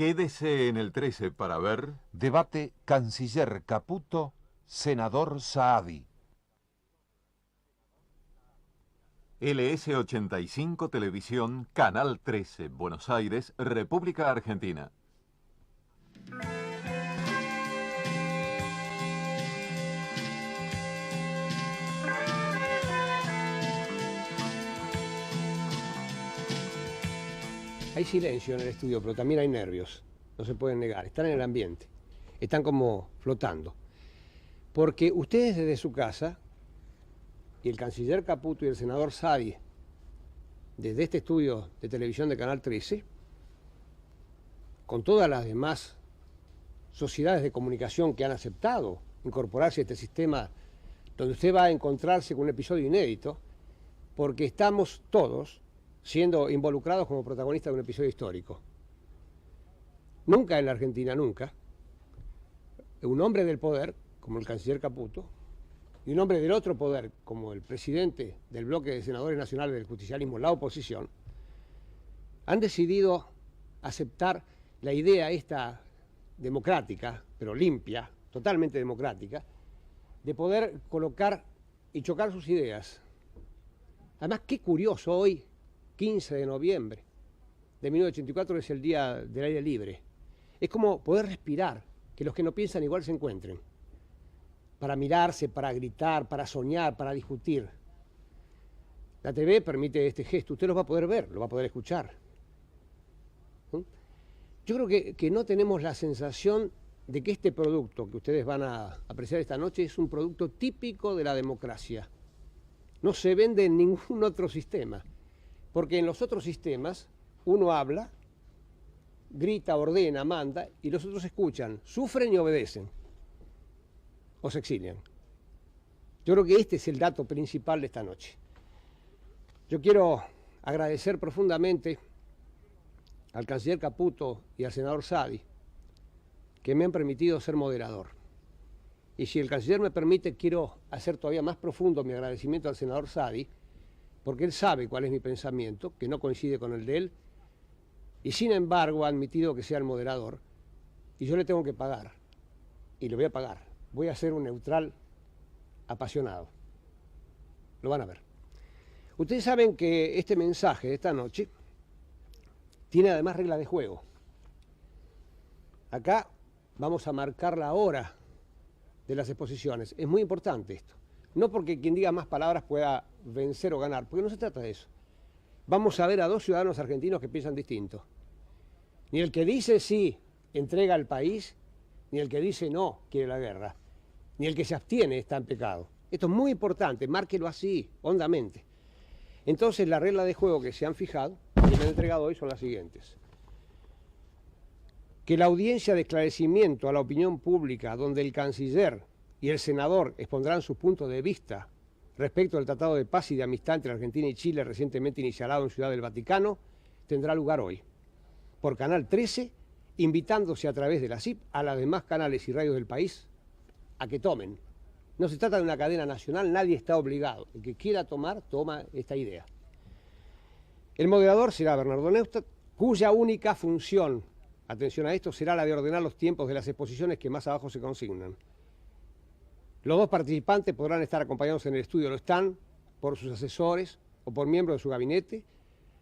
Quédese en el 13 para ver... Debate Canciller Caputo, Senador Saadi. LS85 Televisión, Canal 13, Buenos Aires, República Argentina. Hay silencio en el estudio, pero también hay nervios, no se pueden negar, están en el ambiente, están como flotando. Porque ustedes desde su casa, y el canciller Caputo y el senador Saadi, desde este estudio de televisión de Canal 13, con todas las demás sociedades de comunicación que han aceptado incorporarse a este sistema, donde usted va a encontrarse con un episodio inédito, porque estamos todos siendo involucrados como protagonistas de un episodio histórico. Nunca en la Argentina, nunca, un hombre del poder, como el canciller Caputo, y un hombre del otro poder, como el presidente del bloque de senadores nacionales del justicialismo, la oposición, han decidido aceptar la idea esta democrática, pero limpia, totalmente democrática, de poder colocar y chocar sus ideas. Además, qué curioso, hoy, 15 de noviembre de 1984, es el Día del Aire Libre. Es como poder respirar, que los que no piensan igual se encuentren, para mirarse, para gritar, para soñar, para discutir. La TV permite este gesto, usted lo va a poder ver, lo va a poder escuchar. Yo creo que no tenemos la sensación de que este producto que ustedes van a apreciar esta noche es un producto típico de la democracia. No se vende en ningún otro sistema. Porque en los otros sistemas uno habla, grita, ordena, manda, y los otros escuchan, sufren y obedecen, o se exilian. Yo creo que este es el dato principal de esta noche. Yo quiero agradecer profundamente al canciller Caputo y al senador Saadi, que me han permitido ser moderador. Y si el canciller me permite, quiero hacer todavía más profundo mi agradecimiento al senador Saadi, porque él sabe cuál es mi pensamiento, que no coincide con el de él, y sin embargo ha admitido que sea el moderador, y yo le tengo que pagar, y le voy a pagar. Voy a ser un neutral apasionado. Lo van a ver. Ustedes saben que este mensaje de esta noche tiene además reglas de juego. Acá vamos a marcar la hora de las exposiciones. Es muy importante esto. No porque quien diga más palabras pueda vencer o ganar, porque no se trata de eso. Vamos a ver a dos ciudadanos argentinos que piensan distinto. Ni el que dice sí, entrega al país, ni el que dice no, quiere la guerra. Ni el que se abstiene está en pecado. Esto es muy importante, márquelo así, hondamente. Entonces, las reglas de juego que se han fijado, que me han entregado hoy, son las siguientes. Que la audiencia de esclarecimiento a la opinión pública, donde el canciller y el senador expondrán sus puntos de vista respecto al Tratado de Paz y de Amistad entre Argentina y Chile recientemente iniciado en Ciudad del Vaticano, tendrá lugar hoy, por Canal 13, invitándose a través de la CIP a los demás canales y radios del país a que tomen. No se trata de una cadena nacional, nadie está obligado. El que quiera tomar, toma esta idea. El moderador será Bernardo Neustadt, cuya única función, atención a esto, será la de ordenar los tiempos de las exposiciones que más abajo se consignan. Los dos participantes podrán estar acompañados en el estudio, lo están, por sus asesores o por miembros de su gabinete,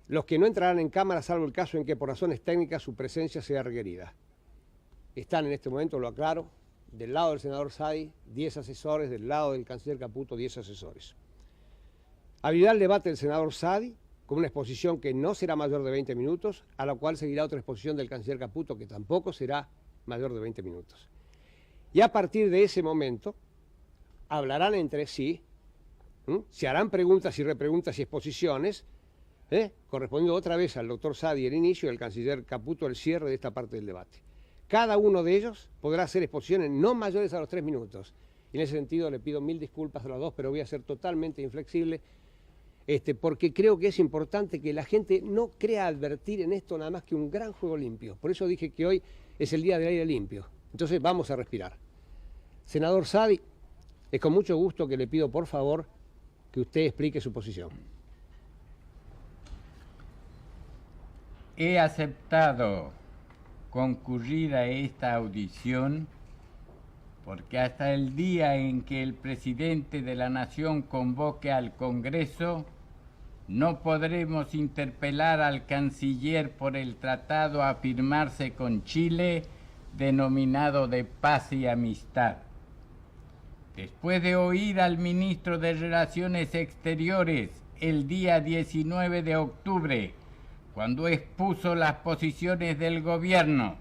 los que no entrarán en cámara salvo el caso en que por razones técnicas su presencia sea requerida. Están en este momento, lo aclaro, del lado del senador Saadi, 10 asesores, del lado del canciller Caputo, 10 asesores. Abrirá el debate del senador Saadi con una exposición que no será mayor de 20 minutos, a la cual seguirá otra exposición del canciller Caputo que tampoco será mayor de 20 minutos. Y a partir de ese momento, hablarán entre sí, se harán preguntas y repreguntas y exposiciones, correspondiendo otra vez al doctor Saadi el inicio y al canciller Caputo el cierre de esta parte del debate. Cada uno de ellos podrá hacer exposiciones no mayores a los 3 minutos. Y en ese sentido le pido 1000 disculpas a los dos, pero voy a ser totalmente inflexible, porque creo que es importante que la gente no crea advertir en esto nada más que un gran juego limpio. Por eso dije que hoy es el Día del Aire Limpio. Entonces vamos a respirar. Senador Saadi, es con mucho gusto que le pido por favor que usted explique su posición. He aceptado concurrir a esta audición porque hasta el día en que el presidente de la Nación convoque al Congreso, no podremos interpelar al canciller por el tratado a firmarse con Chile, denominado de paz y amistad. Después de oír al ministro de Relaciones Exteriores el día 19 de octubre, cuando expuso las posiciones del gobierno,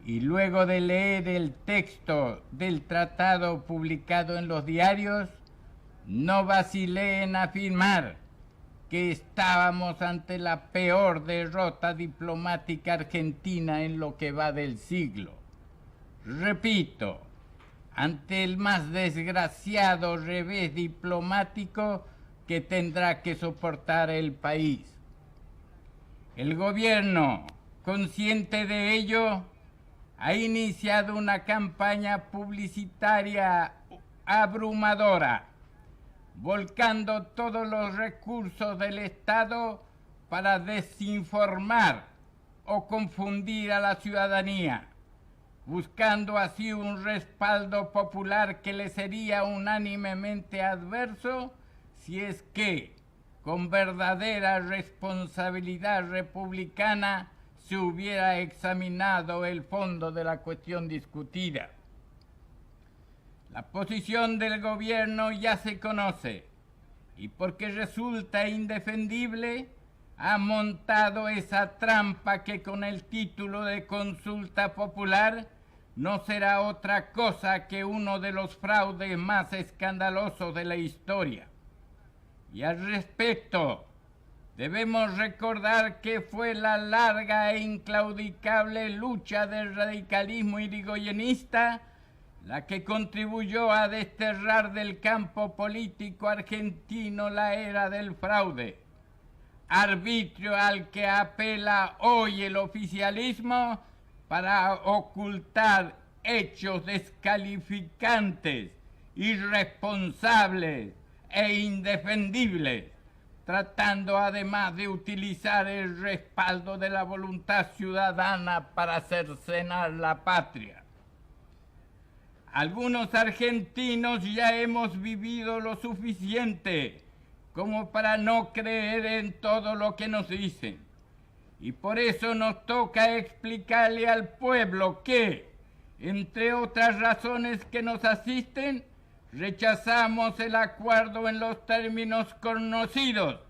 y luego de leer el texto del tratado publicado en los diarios, no vacilé en afirmar que estábamos ante la peor derrota diplomática argentina en lo que va del siglo. Repito, ante el más desgraciado revés diplomático que tendrá que soportar el país. El gobierno, consciente de ello, ha iniciado una campaña publicitaria abrumadora, volcando todos los recursos del Estado para desinformar o confundir a la ciudadanía, buscando así un respaldo popular que le sería unánimemente adverso si es que, con verdadera responsabilidad republicana, se hubiera examinado el fondo de la cuestión discutida. La posición del gobierno ya se conoce y porque resulta indefendible, ha montado esa trampa que con el título de consulta popular no será otra cosa que uno de los fraudes más escandalosos de la historia. Y al respecto, debemos recordar que fue la larga e inclaudicable lucha del radicalismo irigoyenista la que contribuyó a desterrar del campo político argentino la era del fraude, arbitrio al que apela hoy el oficialismo para ocultar hechos descalificantes, irresponsables e indefendibles, tratando además de utilizar el respaldo de la voluntad ciudadana para cercenar la patria. Algunos argentinos ya hemos vivido lo suficiente como para no creer en todo lo que nos dicen. Y por eso nos toca explicarle al pueblo que, entre otras razones que nos asisten, rechazamos el acuerdo en los términos conocidos,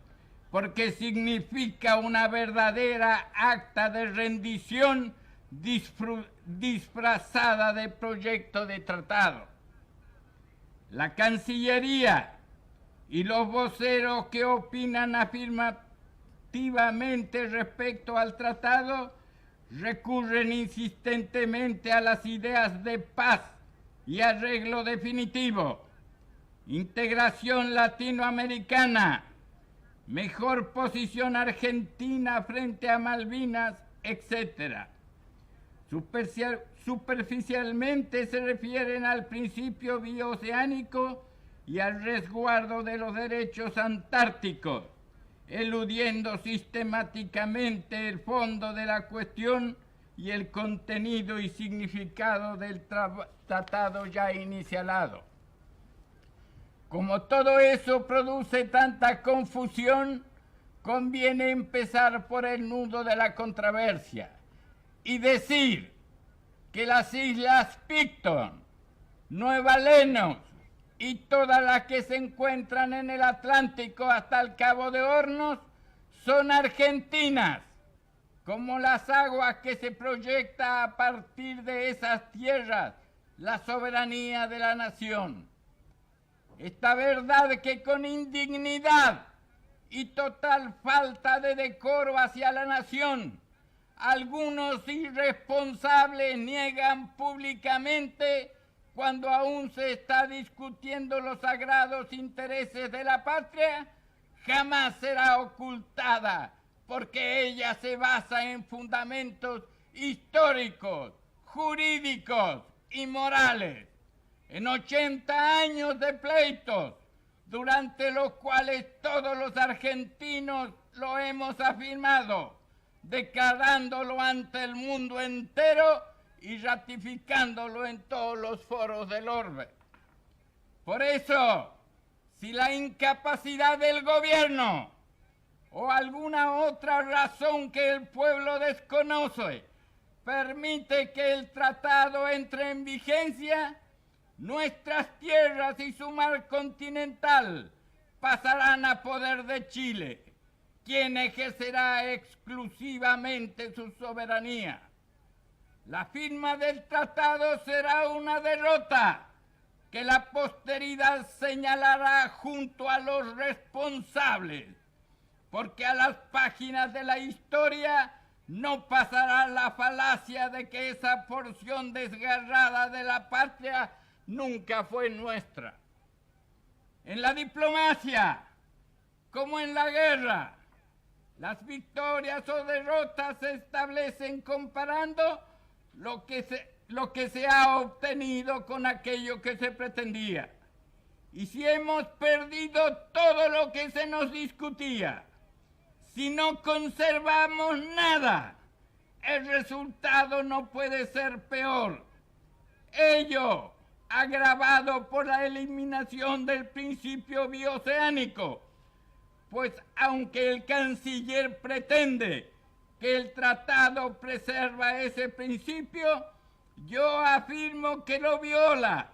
porque significa una verdadera acta de rendición disfrazada de proyecto de tratado. La Cancillería y los voceros que opinan afirmativamente respecto al tratado recurren insistentemente a las ideas de paz y arreglo definitivo, integración latinoamericana, mejor posición argentina frente a Malvinas, etc. Superficialmente se refieren al principio bioceánico y al resguardo de los derechos antárticos, eludiendo sistemáticamente el fondo de la cuestión y el contenido y significado del tratado ya inicialado. Como todo eso produce tanta confusión, conviene empezar por el nudo de la controversia y decir que las islas Picton, Nueva Lennox y todas las que se encuentran en el Atlántico hasta el Cabo de Hornos son argentinas, como las aguas que se proyecta a partir de esas tierras la soberanía de la nación. Esta verdad que con indignidad y total falta de decoro hacia la nación, algunos irresponsables niegan públicamente cuando aún se está discutiendo los sagrados intereses de la patria, jamás será ocultada, porque ella se basa en fundamentos históricos, jurídicos y morales, en 80 años de pleitos, durante los cuales todos los argentinos lo hemos afirmado. declarándolo ante el mundo entero y ratificándolo en todos los foros del orbe. Por eso, si la incapacidad del gobierno o alguna otra razón que el pueblo desconoce permite que el tratado entre en vigencia, nuestras tierras y su mar continental pasarán a poder de Chile, quien ejercerá exclusivamente su soberanía. La firma del tratado será una derrota que la posteridad señalará junto a los responsables, porque a las páginas de la historia no pasará la falacia de que esa porción desgarrada de la patria nunca fue nuestra. En la diplomacia, como en la guerra, las victorias o derrotas se establecen comparando lo que se ha obtenido con aquello que se pretendía. Y si hemos perdido todo lo que se nos discutía, si no conservamos nada, el resultado no puede ser peor. Ello, agravado por la eliminación del principio bioceánico, pues aunque el canciller pretende que el tratado preserva ese principio, yo afirmo que lo viola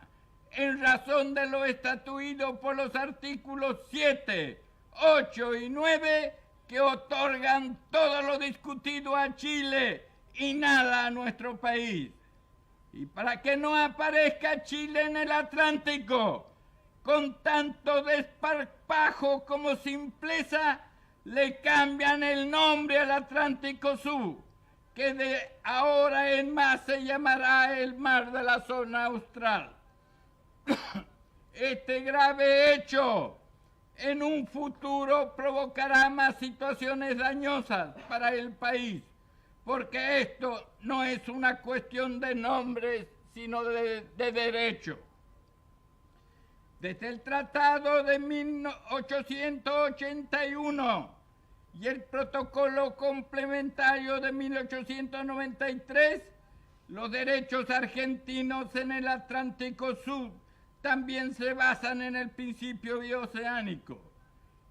en razón de lo estatuido por los artículos 7, 8 y 9 que otorgan todo lo discutido a Chile y nada a nuestro país. Y para que no aparezca Chile en el Atlántico con tanto desparpajo como simpleza, le cambian el nombre al Atlántico Sur, que de ahora en más se llamará el mar de la zona austral. Este grave hecho en un futuro provocará más situaciones dañosas para el país, porque esto no es una cuestión de nombres, sino de derecho. Desde el Tratado de 1881 y el Protocolo Complementario de 1893, los derechos argentinos en el Atlántico Sur también se basan en el principio bioceánico.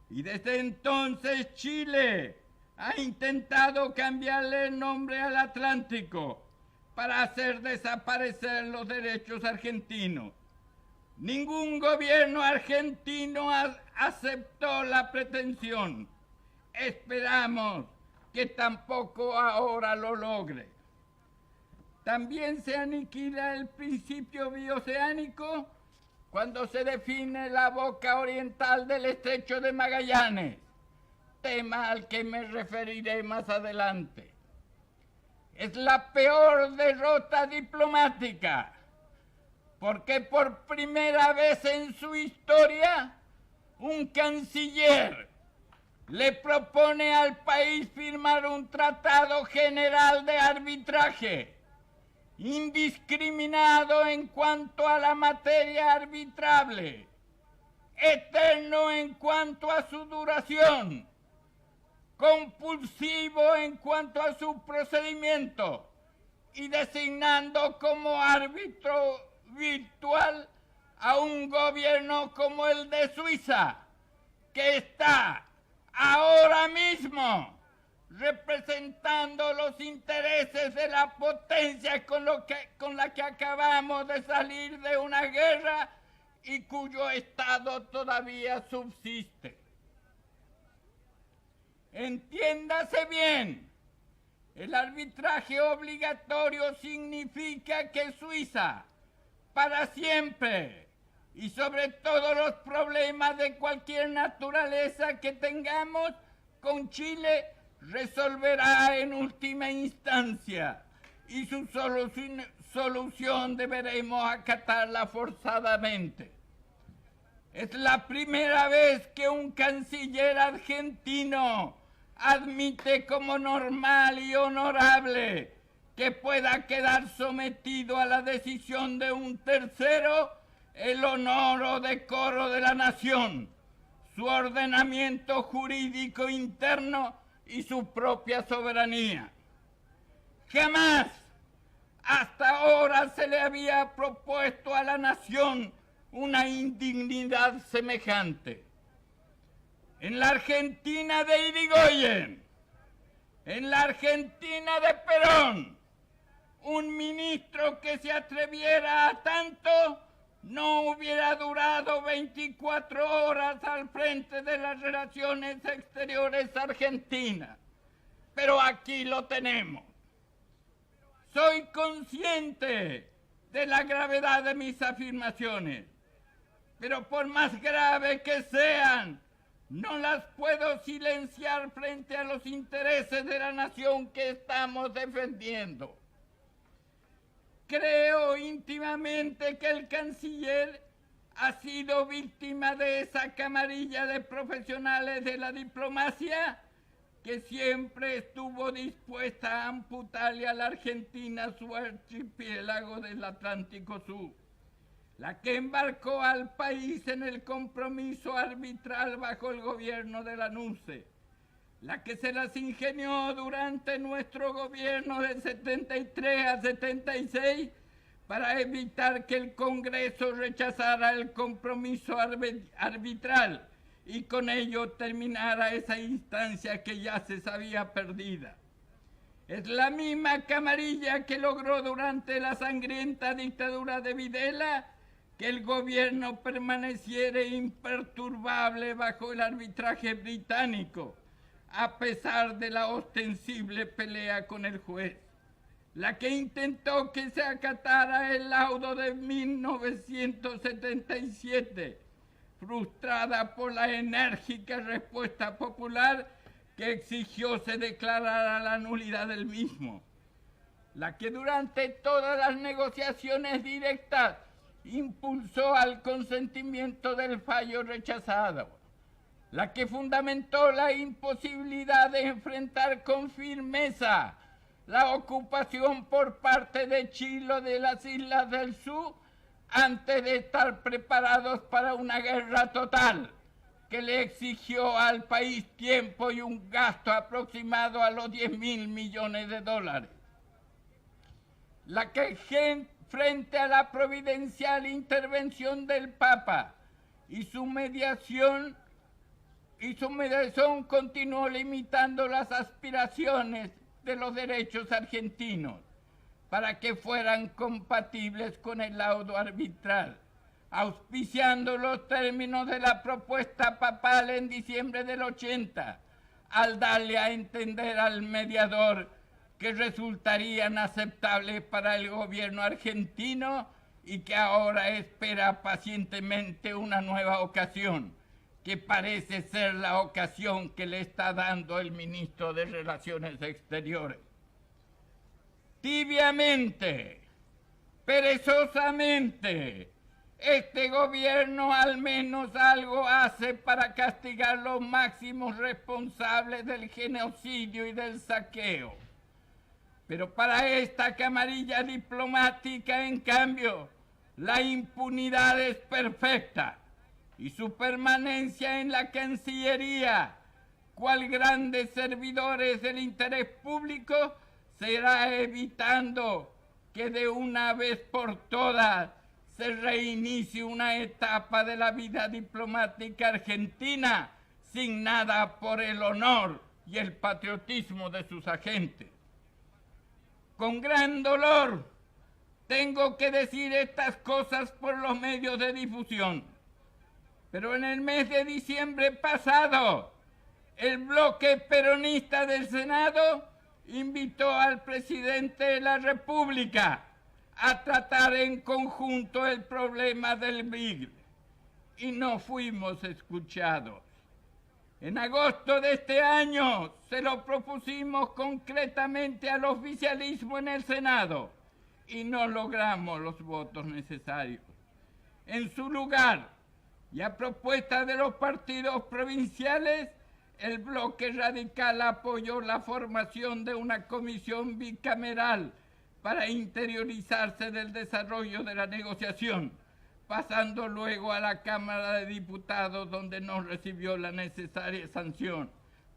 Y desde entonces Chile ha intentado cambiarle el nombre al Atlántico para hacer desaparecer los derechos argentinos. Ningún gobierno argentino aceptó la pretensión. Esperamos que tampoco ahora lo logre. También se aniquila el principio bioceánico cuando se define la boca oriental del estrecho de Magallanes, tema al que me referiré más adelante. Es la peor derrota diplomática, porque por primera vez en su historia, un canciller le propone al país firmar un tratado general de arbitraje, indiscriminado en cuanto a la materia arbitrable, eterno en cuanto a su duración, compulsivo en cuanto a su procedimiento y designando como árbitro virtual a un gobierno como el de Suiza, que está ahora mismo representando los intereses de la potencia con la que acabamos de salir de una guerra y cuyo estado todavía subsiste. Entiéndase bien, el arbitraje obligatorio significa que Suiza, para siempre, y sobre todos los problemas de cualquier naturaleza que tengamos con Chile, resolverá en última instancia, y su solución deberemos acatarla forzadamente. Es la primera vez que un canciller argentino admite como normal y honorable que pueda quedar sometido a la decisión de un tercero el honor o decoro de la nación, su ordenamiento jurídico interno y su propia soberanía. Jamás hasta ahora se le había propuesto a la nación una indignidad semejante. En la Argentina de Irigoyen, en la Argentina de Perón, un ministro que se atreviera a tanto no hubiera durado 24 horas al frente de las relaciones exteriores argentinas. Pero aquí lo tenemos. Soy consciente de la gravedad de mis afirmaciones, pero por más grave que sean, no las puedo silenciar frente a los intereses de la nación que estamos defendiendo. Creo íntimamente que el canciller ha sido víctima de esa camarilla de profesionales de la diplomacia que siempre estuvo dispuesta a amputarle a la Argentina su archipiélago del Atlántico Sur, la que embarcó al país en el compromiso arbitral bajo el gobierno de la NUCE, la que se las ingenió durante nuestro gobierno de 73 a 76 para evitar que el Congreso rechazara el compromiso arbitral y con ello terminara esa instancia que ya se sabía perdida. Es la misma camarilla que logró durante la sangrienta dictadura de Videla que el gobierno permaneciera imperturbable bajo el arbitraje británico, a pesar de la ostensible pelea con el juez, la que intentó que se acatara el laudo de 1977, frustrada por la enérgica respuesta popular que exigió se declarara la nulidad del mismo, la que durante todas las negociaciones directas impulsó al consentimiento del fallo rechazado, la que fundamentó la imposibilidad de enfrentar con firmeza la ocupación por parte de Chile de las Islas del Sur antes de estar preparados para una guerra total que le exigió al país tiempo y un gasto aproximado a los 10.000 millones de dólares. La que frente a la providencial intervención del Papa y su mediación continuó limitando las aspiraciones de los derechos argentinos para que fueran compatibles con el laudo arbitral, auspiciando los términos de la propuesta papal en diciembre del 80, al darle a entender al mediador que resultarían aceptables para el gobierno argentino y que ahora espera pacientemente una nueva ocasión, que parece ser la ocasión que le está dando el ministro de Relaciones Exteriores. Tibiamente, perezosamente, este gobierno al menos algo hace para castigar los máximos responsables del genocidio y del saqueo. Pero para esta camarilla diplomática, en cambio, la impunidad es perfecta y su permanencia en la Cancillería, cual grandes servidores del interés público, será evitando que de una vez por todas se reinicie una etapa de la vida diplomática argentina signada por el honor y el patriotismo de sus agentes. Con gran dolor tengo que decir estas cosas por los medios de difusión, pero en el mes de diciembre pasado, el bloque peronista del Senado invitó al presidente de la República a tratar en conjunto el problema del BRIC y no fuimos escuchados. En agosto de este año se lo propusimos concretamente al oficialismo en el Senado y no logramos los votos necesarios. En su lugar, y a propuesta de los partidos provinciales, el bloque radical apoyó la formación de una comisión bicameral para interiorizarse del desarrollo de la negociación, pasando luego a la Cámara de Diputados, donde no recibió la necesaria sanción.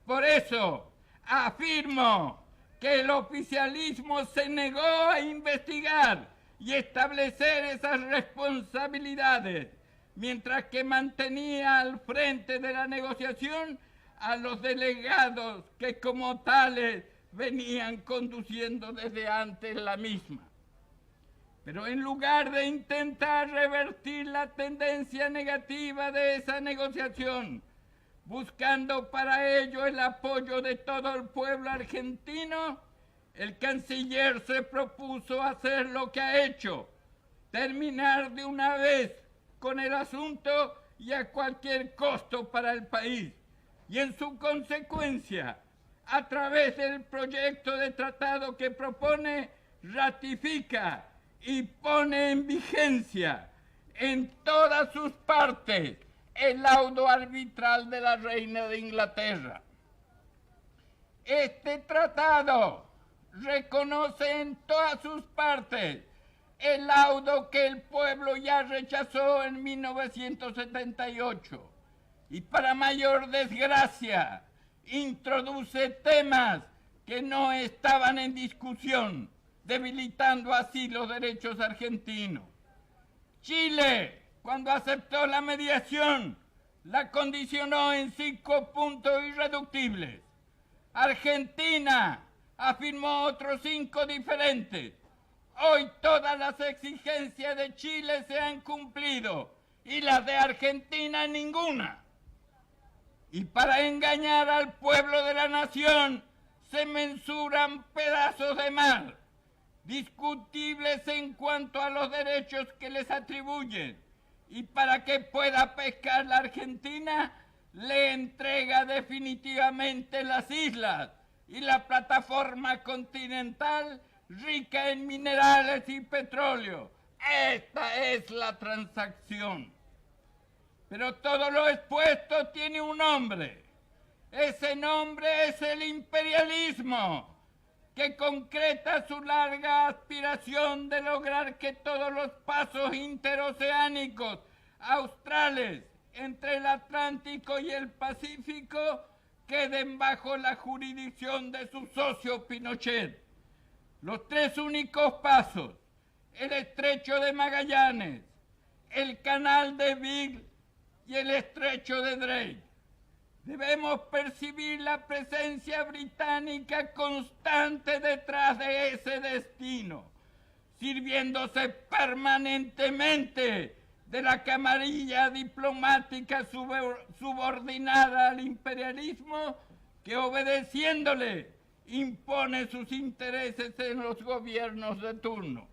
Por eso, Afirmo que el oficialismo se negó a investigar y establecer esas responsabilidades, mientras que mantenía al frente de la negociación a los delegados que como tales venían conduciendo desde antes la misma. Pero en lugar de intentar revertir la tendencia negativa de esa negociación, buscando para ello el apoyo de todo el pueblo argentino, el canciller se propuso hacer lo que ha hecho, terminar de una vez con el asunto y a cualquier costo para el país, y en su consecuencia, a través del proyecto de tratado que propone, ratifica y pone en vigencia en todas sus partes el laudo arbitral de la reina de Inglaterra. Este tratado reconoce en todas sus partes el laudo que el pueblo ya rechazó en 1978 y, para mayor desgracia, introduce temas que no estaban en discusión, debilitando así los derechos argentinos. Chile, cuando aceptó la mediación, la condicionó en 5 puntos irreductibles. Argentina afirmó otros 5 diferentes. Hoy todas las exigencias de Chile se han cumplido y las de Argentina ninguna. Y para engañar al pueblo de la nación se mensuran pedazos de mar, discutibles en cuanto a los derechos que les atribuyen, y para que pueda pescar la Argentina, le entrega definitivamente las islas y la plataforma continental rica en minerales y petróleo. Esta es la transacción. Pero todo lo expuesto tiene un nombre. Ese nombre es el imperialismo, que concreta su larga aspiración de lograr que todos los pasos interoceánicos australes entre el Atlántico y el Pacífico queden bajo la jurisdicción de su socio Pinochet. Los 3 únicos pasos, el Estrecho de Magallanes, el Canal de Beagle y el Estrecho de Drake. Debemos percibir la presencia británica constante detrás de ese destino, sirviéndose permanentemente de la camarilla diplomática subordinada al imperialismo, que obedeciéndole impone sus intereses en los gobiernos de turno.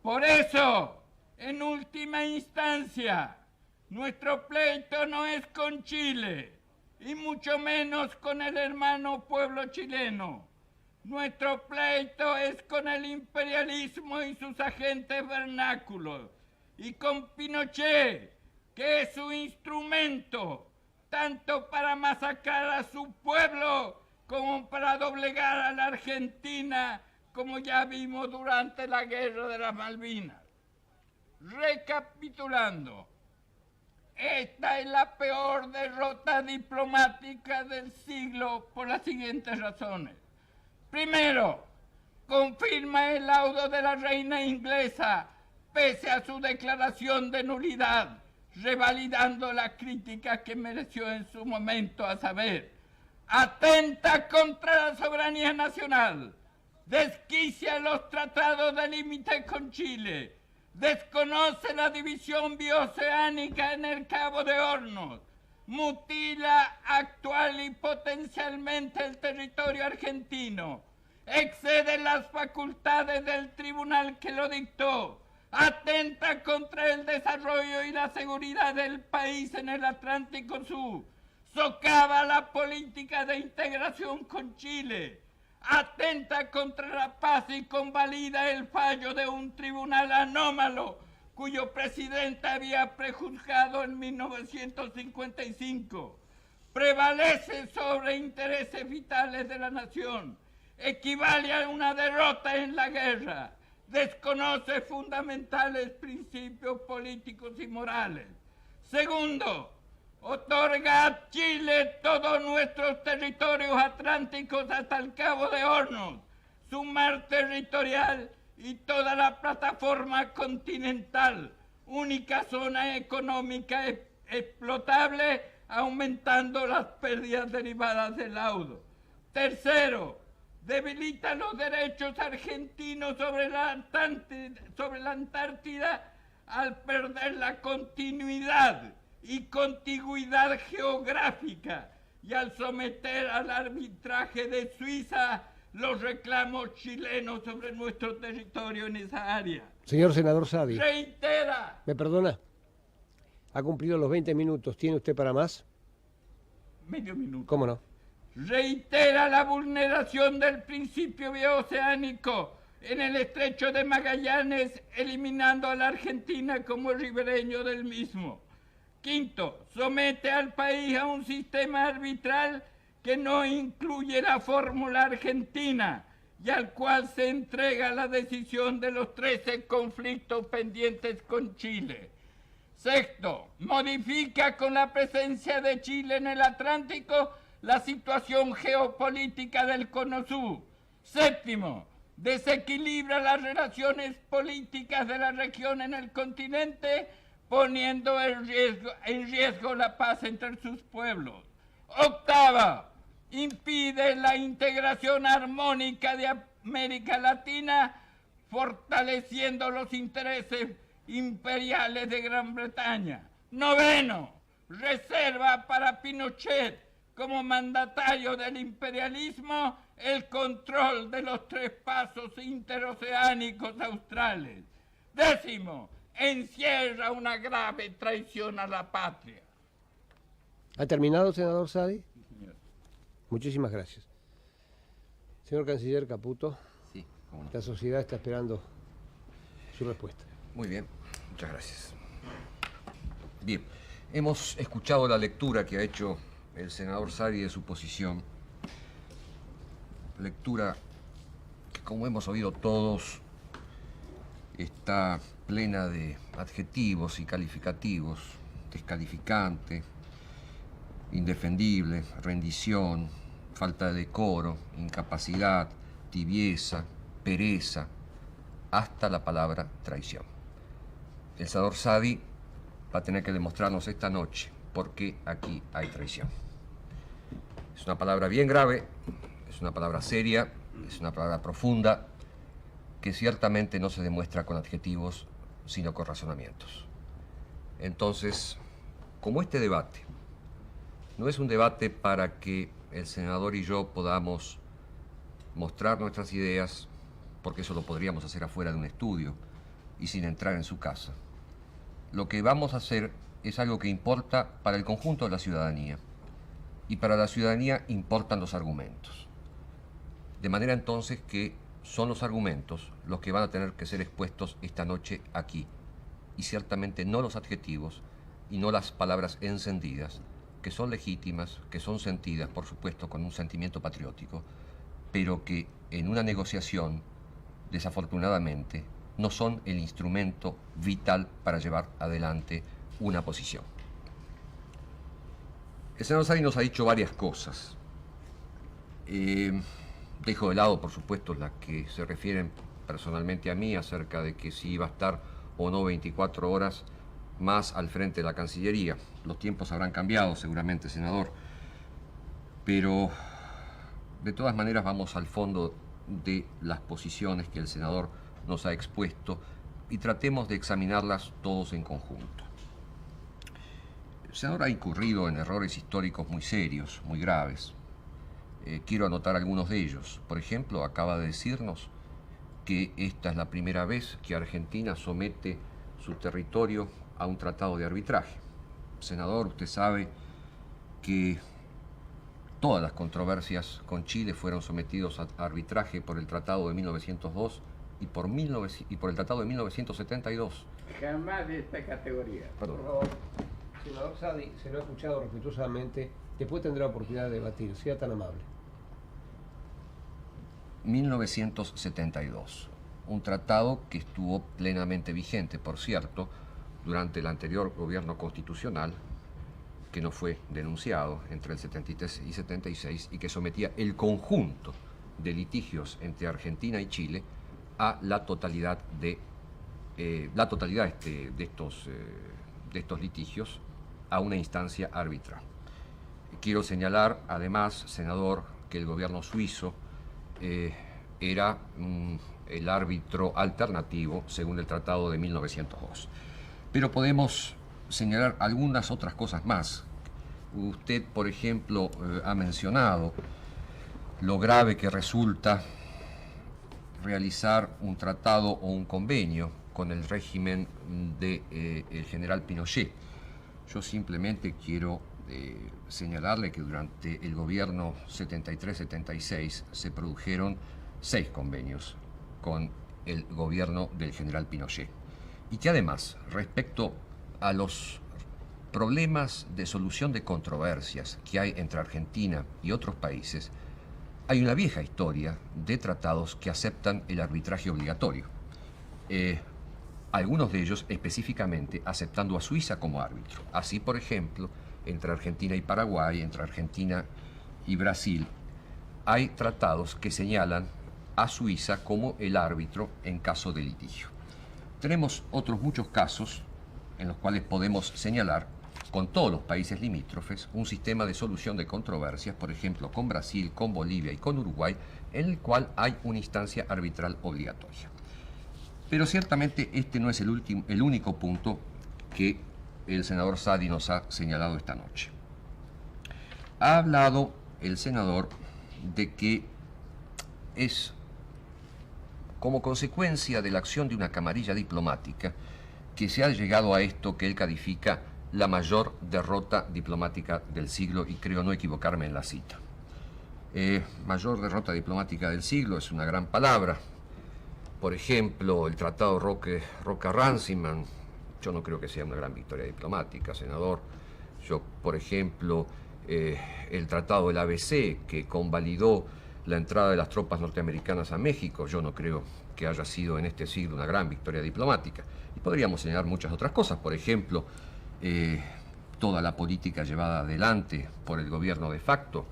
Por eso, en última instancia, nuestro pleito no es con Chile, y mucho menos con el hermano pueblo chileno. Nuestro pleito es con el imperialismo y sus agentes vernáculos, y con Pinochet, que es su instrumento, tanto para masacrar a su pueblo como para doblegar a la Argentina, como ya vimos durante la Guerra de las Malvinas. Recapitulando, esta es la peor derrota diplomática del siglo por las siguientes razones. Primero, confirma el laudo de la reina inglesa pese a su declaración de nulidad, revalidando la crítica que mereció en su momento, a saber, atenta contra la soberanía nacional, desquicia los tratados de límite con Chile, desconoce la división bioceánica en el Cabo de Hornos, mutila actual y potencialmente el territorio argentino, excede las facultades del tribunal que lo dictó, atenta contra el desarrollo y la seguridad del país en el Atlántico Sur, socava la política de integración con Chile, atenta contra la paz y convalida el fallo de un tribunal anómalo cuyo presidente había prejuzgado en 1955, prevalece sobre intereses vitales de la nación, equivale a una derrota en la guerra, desconoce fundamentales principios políticos y morales. Segundo, otorga a Chile todos nuestros territorios atlánticos hasta el Cabo de Hornos, su mar territorial y toda la plataforma continental, única zona económica explotable, aumentando las pérdidas derivadas del laudo. Tercero, debilita los derechos argentinos sobre la Antártida al perder la continuidad y contigüidad geográfica y al someter al arbitraje de Suiza los reclamos chilenos sobre nuestro territorio en esa área. Señor senador Saadi. Reitera. ¿Me perdona? Ha cumplido los 20 minutos. ¿Tiene usted para más? Medio minuto. ¿Cómo no? Reitera la vulneración del principio bioceánico en el estrecho de Magallanes, eliminando a la Argentina como ribereño del mismo. Quinto, somete al país a un sistema arbitral que no incluye la fórmula argentina y al cual se entrega la decisión de los 13 conflictos pendientes con Chile. Sexto, modifica con la presencia de Chile en el Atlántico la situación geopolítica del Cono Sur. Séptimo, desequilibra las relaciones políticas de la región en el continente, poniendo en riesgo la paz entre sus pueblos. Octava, impide la integración armónica de América Latina, fortaleciendo los intereses imperiales de Gran Bretaña. Noveno, reserva para Pinochet como mandatario del imperialismo el control de los 3 pasos interoceánicos australes. Décimo, encierra una grave traición a la patria. ¿Ha terminado, senador Saadi? Sí, señor. Muchísimas gracias. Señor canciller Caputo, Sí, cómo no. la sociedad está esperando su respuesta. Muy bien, muchas gracias. Bien, hemos escuchado la lectura que ha hecho el senador Saadi de su posición. Lectura que, como hemos oído todos, está plena de adjetivos y calificativos: descalificante, indefendible, rendición, falta de decoro, incapacidad, tibieza, pereza, hasta la palabra traición. El senador Saadi va a tener que demostrarnos esta noche por qué aquí hay traición. Es una palabra bien grave, es una palabra seria, es una palabra profunda, que ciertamente no se demuestra con adjetivos, sino con razonamientos. Entonces, como este debate no es un debate para que el senador y yo podamos mostrar nuestras ideas, porque eso lo podríamos hacer afuera de un estudio y sin entrar en su casa, lo que vamos a hacer es algo que importa para el conjunto de la ciudadanía. Y para la ciudadanía importan los argumentos. De manera entonces que son los argumentos los que van a tener que ser expuestos esta noche aquí. Y ciertamente no los adjetivos y no las palabras encendidas, que son legítimas, que son sentidas, por supuesto, con un sentimiento patriótico, pero que en una negociación, desafortunadamente, no son el instrumento vital para llevar adelante una posición. El senador Saadi nos ha dicho varias cosas. Dejo de lado, por supuesto, las que se refieren personalmente a mí acerca de que si iba a estar o no 24 horas más al frente de la Cancillería. Los tiempos habrán cambiado seguramente, senador. Pero, de todas maneras, vamos al fondo de las posiciones que el senador nos ha expuesto y tratemos de examinarlas todos en conjunto. El senador ha incurrido en errores históricos muy serios, muy graves. Quiero anotar algunos de ellos. Por ejemplo, acaba de decirnos que esta es la primera vez que Argentina somete su territorio a un tratado de arbitraje. Senador, usted sabe que todas las controversias con Chile fueron sometidos a arbitraje por el Tratado de 1902 y por el Tratado de 1972. Jamás de esta categoría. Perdón. Por favor, senador Saadi, se lo ha escuchado respetuosamente. Después tendrá oportunidad de debatir. Sea tan amable. 1972. Un tratado que estuvo plenamente vigente, por cierto, durante el anterior gobierno constitucional, que no fue denunciado entre el 73 y 76 y que sometía el conjunto de litigios entre Argentina y Chile a la totalidad de estos litigios a una instancia arbitral. Quiero señalar, además, senador, que el gobierno suizo era el árbitro alternativo según el Tratado de 1902. Pero podemos señalar algunas otras cosas más. Usted, por ejemplo, ha mencionado lo grave que resulta realizar un tratado o un convenio con el régimen del general Pinochet. Yo simplemente quiero señalarle que durante el gobierno 73-76 se produjeron 6 convenios con el gobierno del general Pinochet. Y que además, respecto a los problemas de solución de controversias que hay entre Argentina y otros países, hay una vieja historia de tratados que aceptan el arbitraje obligatorio. Algunos de ellos específicamente aceptando a Suiza como árbitro. Así, por ejemplo, entre Argentina y Paraguay, entre Argentina y Brasil, hay tratados que señalan a Suiza como el árbitro en caso de litigio. Tenemos otros muchos casos en los cuales podemos señalar con todos los países limítrofes un sistema de solución de controversias, por ejemplo, con Brasil, con Bolivia y con Uruguay, en el cual hay una instancia arbitral obligatoria. Pero ciertamente este no es el único punto que el senador Saadi nos ha señalado esta noche. Ha hablado el senador de que es como consecuencia de la acción de una camarilla diplomática que se ha llegado a esto que él califica la mayor derrota diplomática del siglo, y creo no equivocarme en la cita. Mayor derrota diplomática del siglo es una gran palabra. Por ejemplo, el tratado Roca-Runciman, yo no creo que sea una gran victoria diplomática, senador. Por ejemplo, el tratado del ABC, que convalidó la entrada de las tropas norteamericanas a México, yo no creo que haya sido en este siglo una gran victoria diplomática. Y podríamos señalar muchas otras cosas, por ejemplo, toda la política llevada adelante por el gobierno de facto,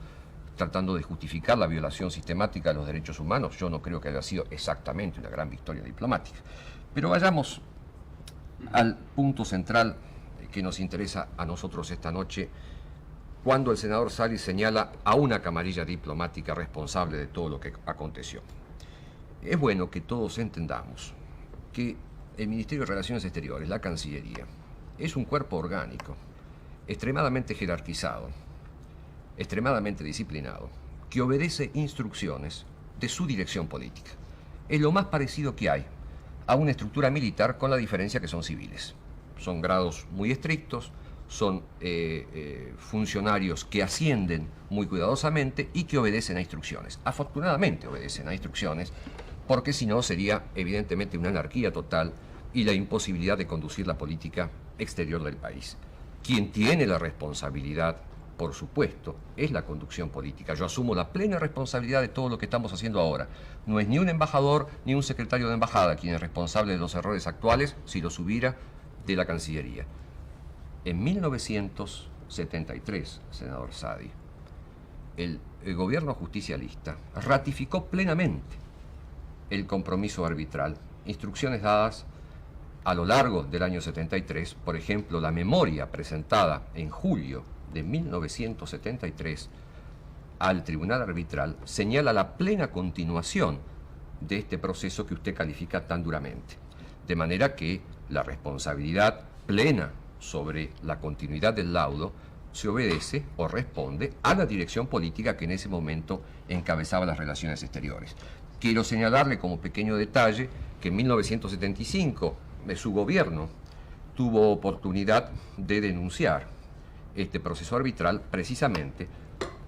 tratando de justificar la violación sistemática de los derechos humanos, yo no creo que haya sido exactamente una gran victoria diplomática. Pero vayamos al punto central que nos interesa a nosotros esta noche, cuando el senador Saadi señala a una camarilla diplomática responsable de todo lo que aconteció. Es bueno que todos entendamos que el Ministerio de Relaciones Exteriores, la Cancillería, es un cuerpo orgánico, extremadamente jerarquizado, extremadamente disciplinado, que obedece instrucciones de su dirección política. Es lo más parecido que hay a una estructura militar, con la diferencia que son civiles. Son grados muy estrictos, son funcionarios que ascienden muy cuidadosamente y que obedecen a instrucciones. Afortunadamente obedecen a instrucciones, porque si no sería evidentemente una anarquía total y la imposibilidad de conducir la política exterior del país. Quien tiene la responsabilidad, por supuesto, es la conducción política. Yo asumo la plena responsabilidad de todo lo que estamos haciendo ahora. No es ni un embajador ni un secretario de embajada quien es responsable de los errores actuales, si los hubiera, de la Cancillería. En 1973, senador Saadi, el gobierno justicialista ratificó plenamente el compromiso arbitral, instrucciones dadas a lo largo del año 73, por ejemplo, la memoria presentada en julio de 1973 al Tribunal Arbitral señala la plena continuación de este proceso que usted califica tan duramente. De manera que la responsabilidad plena sobre la continuidad del laudo se obedece o responde a la dirección política que en ese momento encabezaba las relaciones exteriores. Quiero señalarle como pequeño detalle que en 1975 su gobierno tuvo oportunidad de denunciar este proceso arbitral precisamente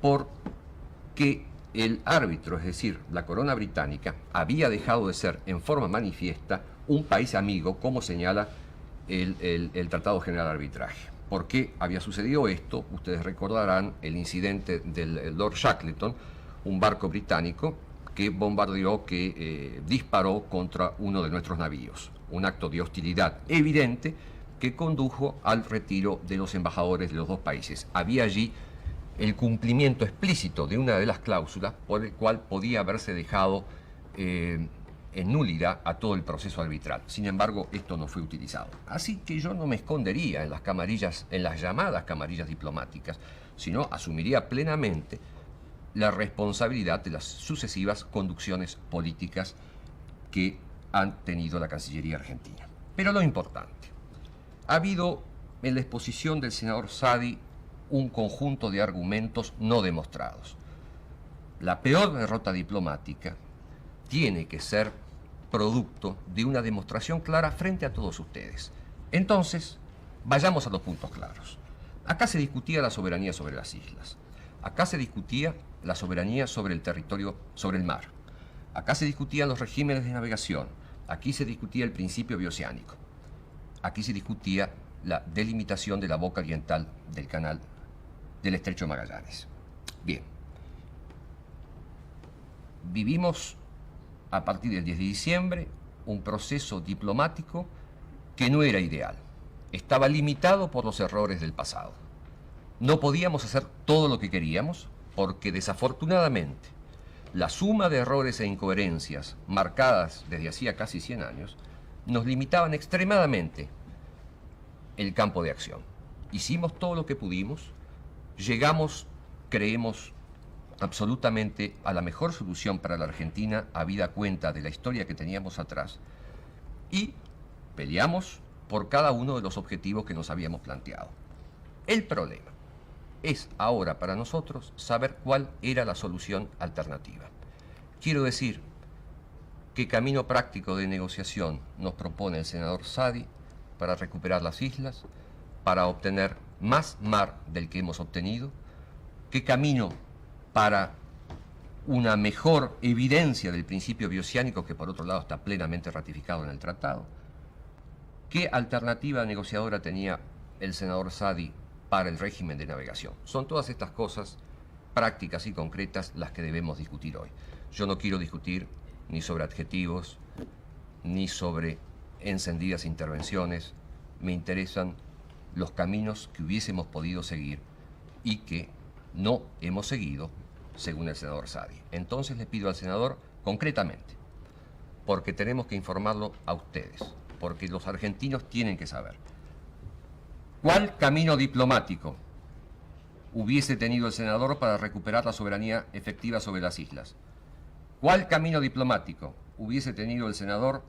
porque el árbitro, es decir, la corona británica, había dejado de ser en forma manifiesta un país amigo, como señala el Tratado General de Arbitraje. ¿Por qué había sucedido esto? Ustedes recordarán el incidente del Lord Shackleton, un barco británico que bombardeó, que disparó contra uno de nuestros navíos. Un acto de hostilidad evidente que condujo al retiro de los embajadores de los dos países. Había allí el cumplimiento explícito de una de las cláusulas por el cual podía haberse dejado en nulidad a todo el proceso arbitral. Sin embargo, esto no fue utilizado. Así que yo no me escondería en las camarillas, en las llamadas camarillas diplomáticas, sino asumiría plenamente la responsabilidad de las sucesivas conducciones políticas que han tenido la Cancillería argentina. Pero lo importante, ha habido en la exposición del senador Saadi un conjunto de argumentos no demostrados. La peor derrota diplomática tiene que ser producto de una demostración clara frente a todos ustedes. Entonces, vayamos a los puntos claros. Acá se discutía la soberanía sobre las islas. Acá se discutía la soberanía sobre el territorio, sobre el mar. Acá se discutían los regímenes de navegación. Aquí se discutía el principio bioceánico. Aquí se discutía la delimitación de la boca oriental del canal del Estrecho de Magallanes. Bien. Vivimos a partir del 10 de diciembre un proceso diplomático que no era ideal. Estaba limitado por los errores del pasado. No podíamos hacer todo lo que queríamos porque desafortunadamente la suma de errores e incoherencias marcadas desde hacía casi 100 años nos limitaban extremadamente el campo de acción. Hicimos todo lo que pudimos, llegamos, creemos, absolutamente a la mejor solución para la Argentina, habida cuenta de la historia que teníamos atrás, y peleamos por cada uno de los objetivos que nos habíamos planteado. El problema es ahora para nosotros saber cuál era la solución alternativa. Quiero decir, ¿qué camino práctico de negociación nos propone el senador Saadi para recuperar las islas, para obtener más mar del que hemos obtenido? ¿Qué camino para una mejor evidencia del principio bioceánico, que por otro lado está plenamente ratificado en el tratado? ¿Qué alternativa negociadora tenía el senador Saadi para el régimen de navegación? Son todas estas cosas prácticas y concretas las que debemos discutir hoy. Yo no quiero discutir ni sobre adjetivos, ni sobre encendidas intervenciones. Me interesan los caminos que hubiésemos podido seguir y que no hemos seguido, según el senador Saadi. Entonces le pido al senador, concretamente, porque tenemos que informarlo a ustedes, porque los argentinos tienen que saber, ¿cuál camino diplomático hubiese tenido el senador para recuperar la soberanía efectiva sobre las islas? ¿Cuál camino diplomático hubiese tenido el senador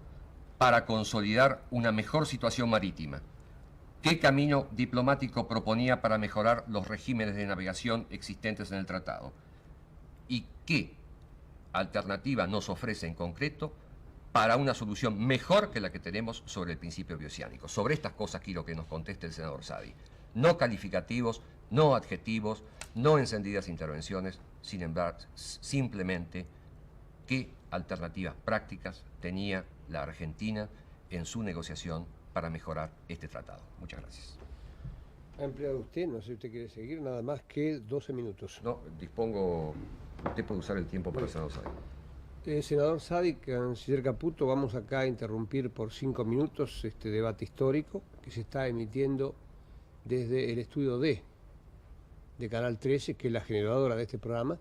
para consolidar una mejor situación marítima? ¿Qué camino diplomático proponía para mejorar los regímenes de navegación existentes en el tratado? ¿Y qué alternativa nos ofrece en concreto para una solución mejor que la que tenemos sobre el principio bioceánico? Sobre estas cosas quiero que nos conteste el senador Saadi. No calificativos, no adjetivos, no encendidas intervenciones, sin embargo, simplemente qué alternativas prácticas tenía la Argentina en su negociación para mejorar este tratado. Muchas gracias. Ha empleado usted, no sé si usted quiere seguir, nada más que 12 minutos. No, dispongo, usted puede usar el tiempo para el senador Saadi. Senador Saadi, canciller Caputo, vamos acá a interrumpir por 5 minutos este debate histórico que se está emitiendo desde el estudio D de Canal 13, que es la generadora de este programa,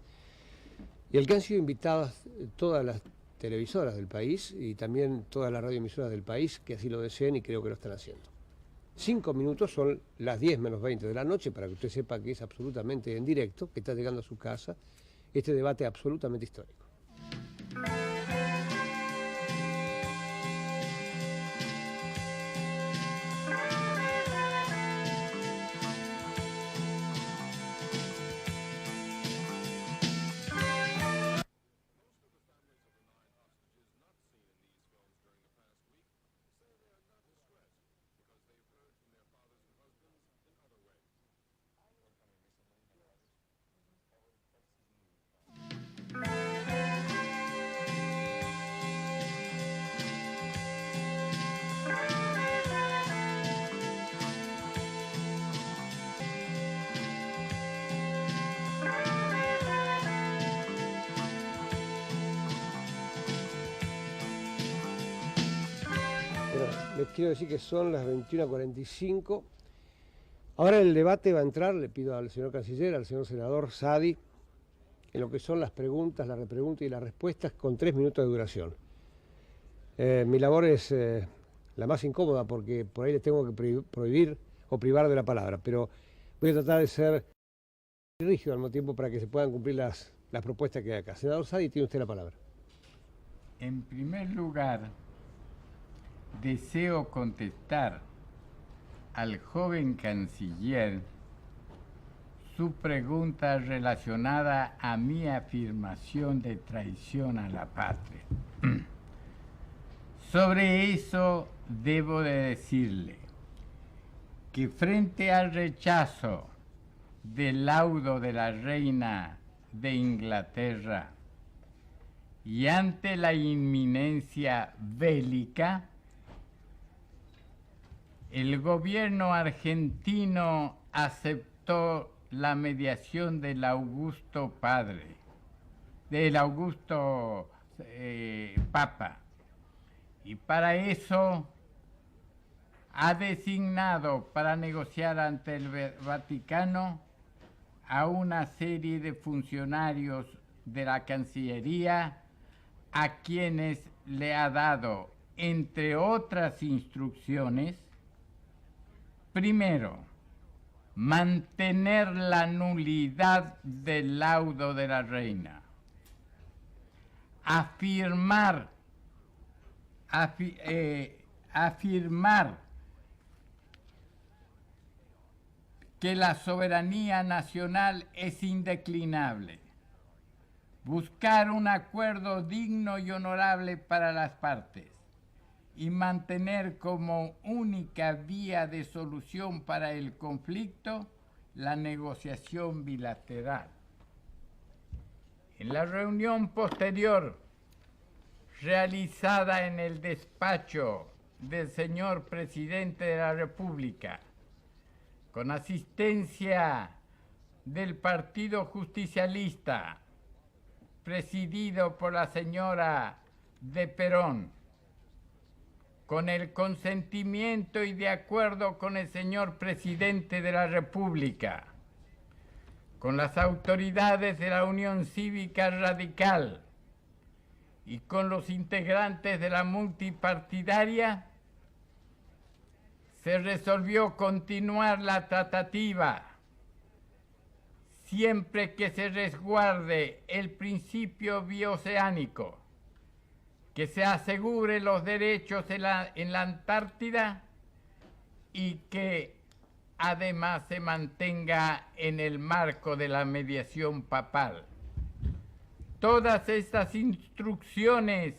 y al que han sido invitadas todas las televisoras del país y también todas las radioemisoras del país que así lo deseen y creo que lo están haciendo. 5 minutos son las 10 menos 20 de la noche para que usted sepa que es absolutamente en directo, que está llegando a su casa este debate absolutamente histórico. les quiero decir que son las 21:45. Ahora el debate va a entrar, le pido al señor canciller, al señor senador Saadi, en lo que son las preguntas, la repregunta y las respuestas con 3 minutos de duración. Mi labor es la más incómoda porque por ahí les tengo que prohibir o privar de la palabra, pero voy a tratar de ser rígido al mismo tiempo para que se puedan cumplir las propuestas que hay acá. Senador Saadi, tiene usted la palabra. En primer lugar, deseo contestar al joven canciller su pregunta relacionada a mi afirmación de traición a la patria. Sobre eso debo de decirle que frente al rechazo del laudo de la reina de Inglaterra y ante la inminencia bélica, el gobierno argentino aceptó la mediación del augusto padre, del augusto papa, y para eso ha designado para negociar ante el Vaticano a una serie de funcionarios de la Cancillería a quienes le ha dado, entre otras instrucciones, primero, mantener la nulidad del laudo de la reina, afirmar que la soberanía nacional es indeclinable, buscar un acuerdo digno y honorable para las partes y mantener como única vía de solución para el conflicto la negociación bilateral. En la reunión posterior, realizada en el despacho del señor presidente de la República, con asistencia del Partido Justicialista, presidido por la señora de Perón, con el consentimiento y de acuerdo con el señor presidente de la República, con las autoridades de la Unión Cívica Radical y con los integrantes de la multipartidaria, se resolvió continuar la tratativa, siempre que se resguarde el principio bioceánico, que se asegure los derechos en la Antártida y que además se mantenga en el marco de la mediación papal. Todas estas instrucciones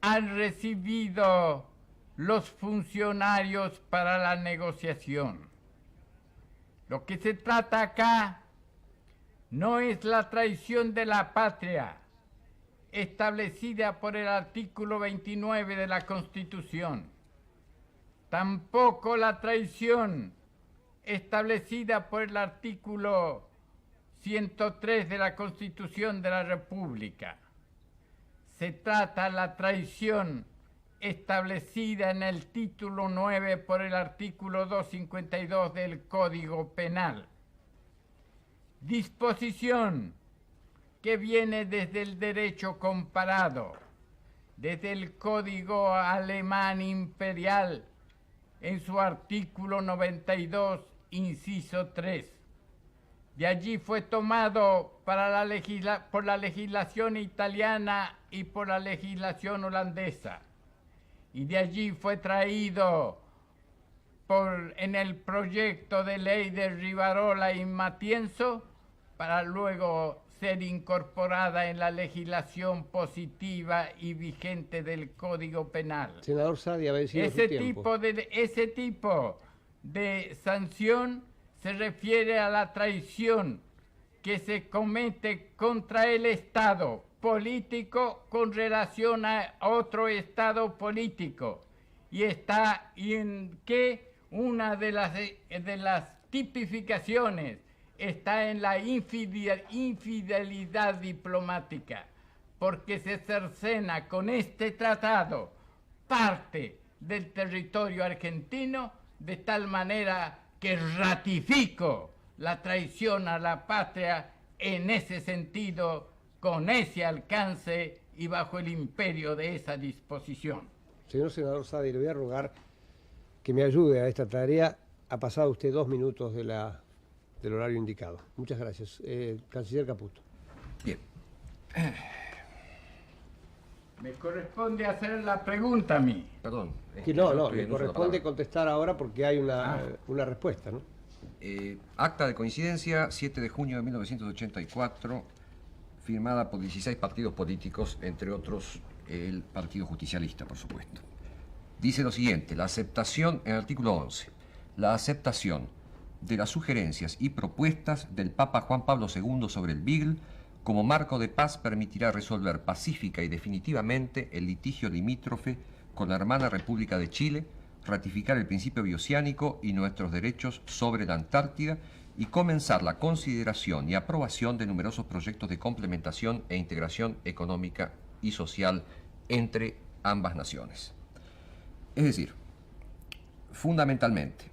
han recibido los funcionarios para la negociación. Lo que se trata acá no es la traición de la patria, establecida por el artículo 29 de la Constitución, tampoco la traición establecida por el artículo 103 de la Constitución de la República. Se trata de la traición establecida en el título 9 por el artículo 252 del Código Penal. Disposición que viene desde el derecho comparado, desde el Código Alemán Imperial, en su artículo 92, inciso 3. De allí fue tomado por la legislación italiana y por la legislación holandesa. Y de allí fue traído en el proyecto de ley de Rivarola y Matienzo para luego ser incorporada en la legislación positiva y vigente del Código Penal. Senador Saadi, ha vencido su tiempo. Ese tipo de sanción se refiere a la traición que se comete contra el Estado político con relación a otro Estado político, y está en que una de las tipificaciones está en la infidelidad diplomática, porque se cercena con este tratado parte del territorio argentino, de tal manera que ratifico la traición a la patria en ese sentido, con ese alcance y bajo el imperio de esa disposición. Señor senador Saadi, le voy a rogar que me ayude a esta tarea. Ha pasado usted 2 minutos del horario indicado. Muchas gracias. Canciller Caputo. Bien. Me corresponde hacer la pregunta a mí. Perdón. Que yo no, estoy le en uso de la corresponde palabra. contestar ahora porque hay una respuesta, ¿no? Acta de coincidencia, 7 de junio de 1984, firmada por 16 partidos políticos, entre otros el Partido Justicialista, por supuesto. Dice lo siguiente: la aceptación, en el artículo 11, la aceptación de las sugerencias y propuestas del Papa Juan Pablo II sobre el Beagle como marco de paz permitirá resolver pacífica y definitivamente el litigio limítrofe con la hermana República de Chile, ratificar el principio bioceánico y nuestros derechos sobre la Antártida y comenzar la consideración y aprobación de numerosos proyectos de complementación e integración económica y social entre ambas naciones. Es decir, fundamentalmente,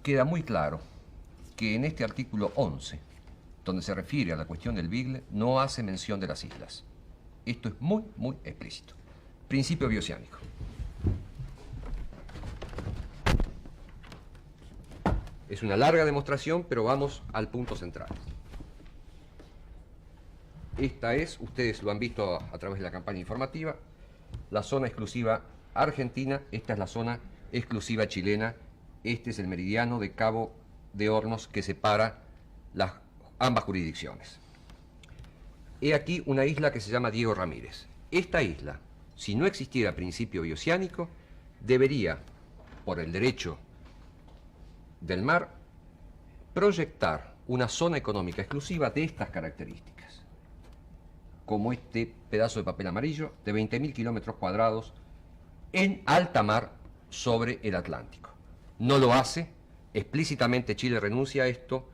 queda muy claro que en este artículo 11, donde se refiere a la cuestión del Beagle, no hace mención de las islas. Esto es muy, muy explícito. Principio bioceánico. Es una larga demostración, pero vamos al punto central. Esta es, ustedes lo han visto a través de la campaña informativa, la zona exclusiva argentina, esta es la zona exclusiva chilena, este es el meridiano de Cabo de Hornos que separa ambas jurisdicciones. He aquí una isla que se llama Diego Ramírez. Esta isla, si no existiera principio bioceánico, debería, por el derecho del mar, proyectar una zona económica exclusiva de estas características, como este pedazo de papel amarillo de 20.000 kilómetros cuadrados en alta mar sobre el Atlántico. No lo hace, explícitamente Chile renuncia a esto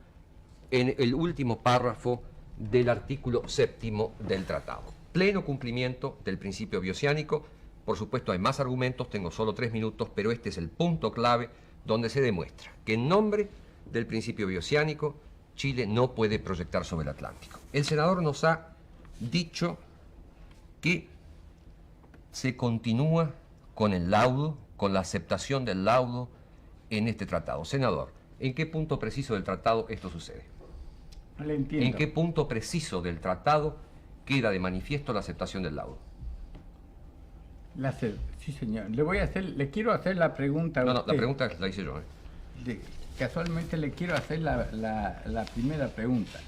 en el último párrafo del artículo 7º del tratado. Pleno cumplimiento del principio bioceánico. Por supuesto hay más argumentos, tengo solo 3 minutos, pero este es el punto clave donde se demuestra que en nombre del principio bioceánico Chile no puede proyectar sobre el Atlántico. El senador nos ha dicho que se continúa con el laudo, con la aceptación del laudo en este tratado. Senador, ¿en qué punto preciso del tratado esto sucede? No le entiendo. ¿En qué punto preciso del tratado queda de manifiesto la aceptación del laudo? Sí, señor. Le quiero hacer la pregunta a No, usted. la pregunta la hice yo. Casualmente le quiero hacer la primera pregunta.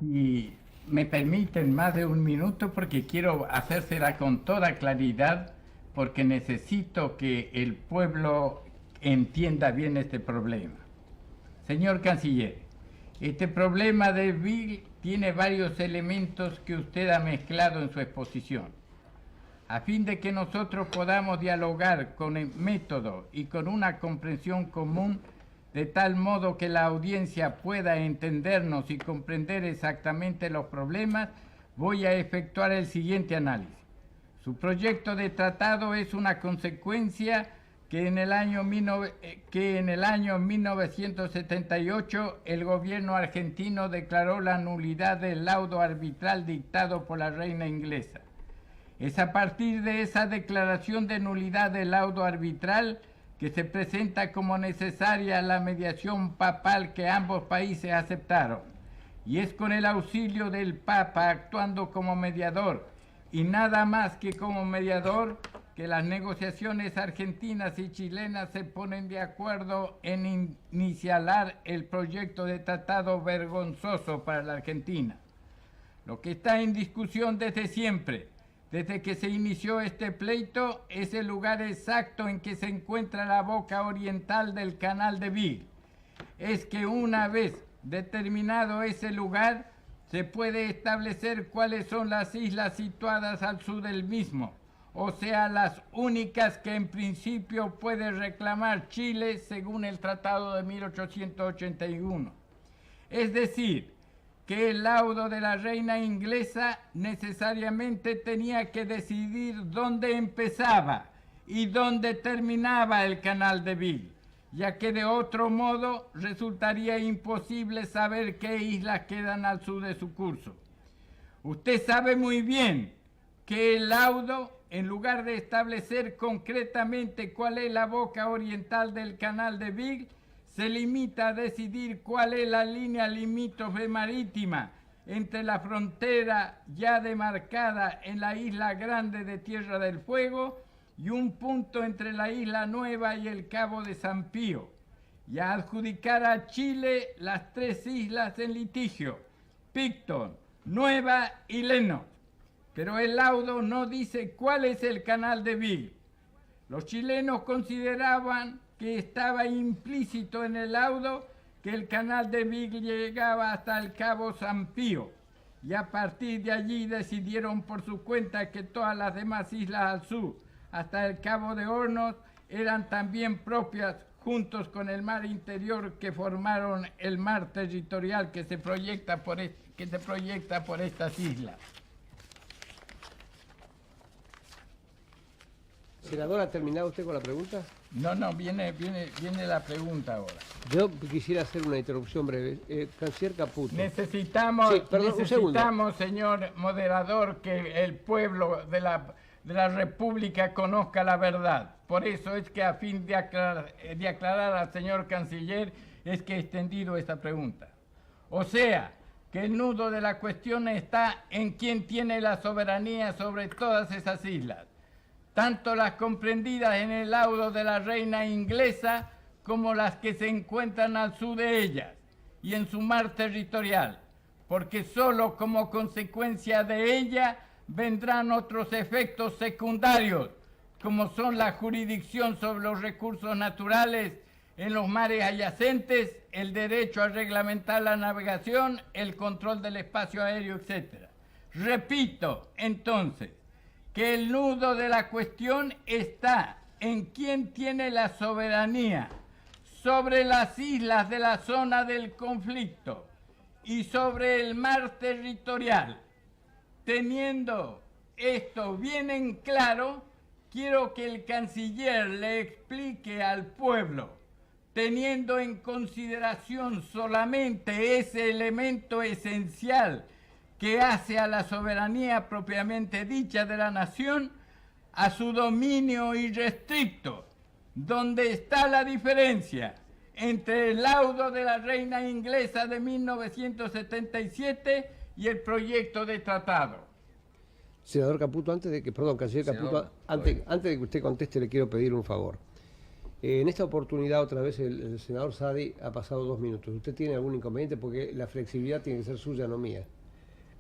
Y me permiten más de 1 minuto porque quiero hacérsela con toda claridad, porque necesito que el pueblo entienda bien este problema. Señor Canciller, este problema de Beagle tiene varios elementos que usted ha mezclado en su exposición. A fin de que nosotros podamos dialogar con el método y con una comprensión común, de tal modo que la audiencia pueda entendernos y comprender exactamente los problemas, voy a efectuar el siguiente análisis. Su proyecto de tratado es una consecuencia que en el año 1978 el gobierno argentino declaró la nulidad del laudo arbitral dictado por la reina inglesa. Es a partir de esa declaración de nulidad del laudo arbitral que se presenta como necesaria la mediación papal que ambos países aceptaron. Y es con el auxilio del Papa actuando como mediador, y nada más que como mediador, que las negociaciones argentinas y chilenas se ponen de acuerdo en iniciar el proyecto de tratado vergonzoso para la Argentina. Lo que está en discusión desde siempre, desde que se inició este pleito, es el lugar exacto en que se encuentra la boca oriental del canal de Beagle. Es que una vez determinado ese lugar, se puede establecer cuáles son las islas situadas al sur del mismo, o sea, las únicas que en principio puede reclamar Chile según el Tratado de 1881. Es decir, que el laudo de la reina inglesa necesariamente tenía que decidir dónde empezaba y dónde terminaba el canal de Beagle, ya que de otro modo resultaría imposible saber qué islas quedan al sur de su curso. Usted sabe muy bien que el laudo, en lugar de establecer concretamente cuál es la boca oriental del canal de Beagle, se limita a decidir cuál es la línea limítrofe marítima entre la frontera ya demarcada en la isla grande de Tierra del Fuego y un punto entre la isla Nueva y el Cabo de San Pío, y a adjudicar a Chile las 3 islas en litigio, Picton, Nueva y Lennox. Pero el laudo no dice cuál es el canal de Beagle. Los chilenos consideraban que estaba implícito en el laudo que el canal de Beagle llegaba hasta el Cabo San Pío, y a partir de allí decidieron por su cuenta que todas las demás islas al sur, hasta el Cabo de Hornos, eran también propias, juntos con el mar interior que formaron el mar territorial que se proyecta por estas islas. Senador, ¿ha terminado usted con la pregunta? No, viene la pregunta ahora. Yo quisiera hacer una interrupción breve. Canciller Caputo. Necesitamos, Sí, perdón, un segundo. señor moderador, que el pueblo de la República conozca la verdad. Por eso es que a fin de aclarar al señor canciller es que he extendido esta pregunta. O sea, que el nudo de la cuestión está en quién tiene la soberanía sobre todas esas islas, tanto las comprendidas en el laudo de la reina inglesa como las que se encuentran al sur de ellas y en su mar territorial, porque solo como consecuencia de ella vendrán otros efectos secundarios, como son la jurisdicción sobre los recursos naturales en los mares adyacentes, el derecho a reglamentar la navegación, el control del espacio aéreo, etc. Repito, entonces, que el nudo de la cuestión está en quién tiene la soberanía sobre las islas de la zona del conflicto y sobre el mar territorial. Teniendo esto bien en claro, quiero que el canciller le explique al pueblo, teniendo en consideración solamente ese elemento esencial que hace a la soberanía propiamente dicha de la nación, a su dominio irrestricto, donde está la diferencia entre el laudo de la reina inglesa de 1977 y el proyecto de tratado. Senador Caputo, canciller Caputo, antes de que usted conteste, le quiero pedir un favor. En esta oportunidad, otra vez, el senador Saadi ha pasado 2 minutos. ¿Usted tiene algún inconveniente? Porque la flexibilidad tiene que ser suya, no mía.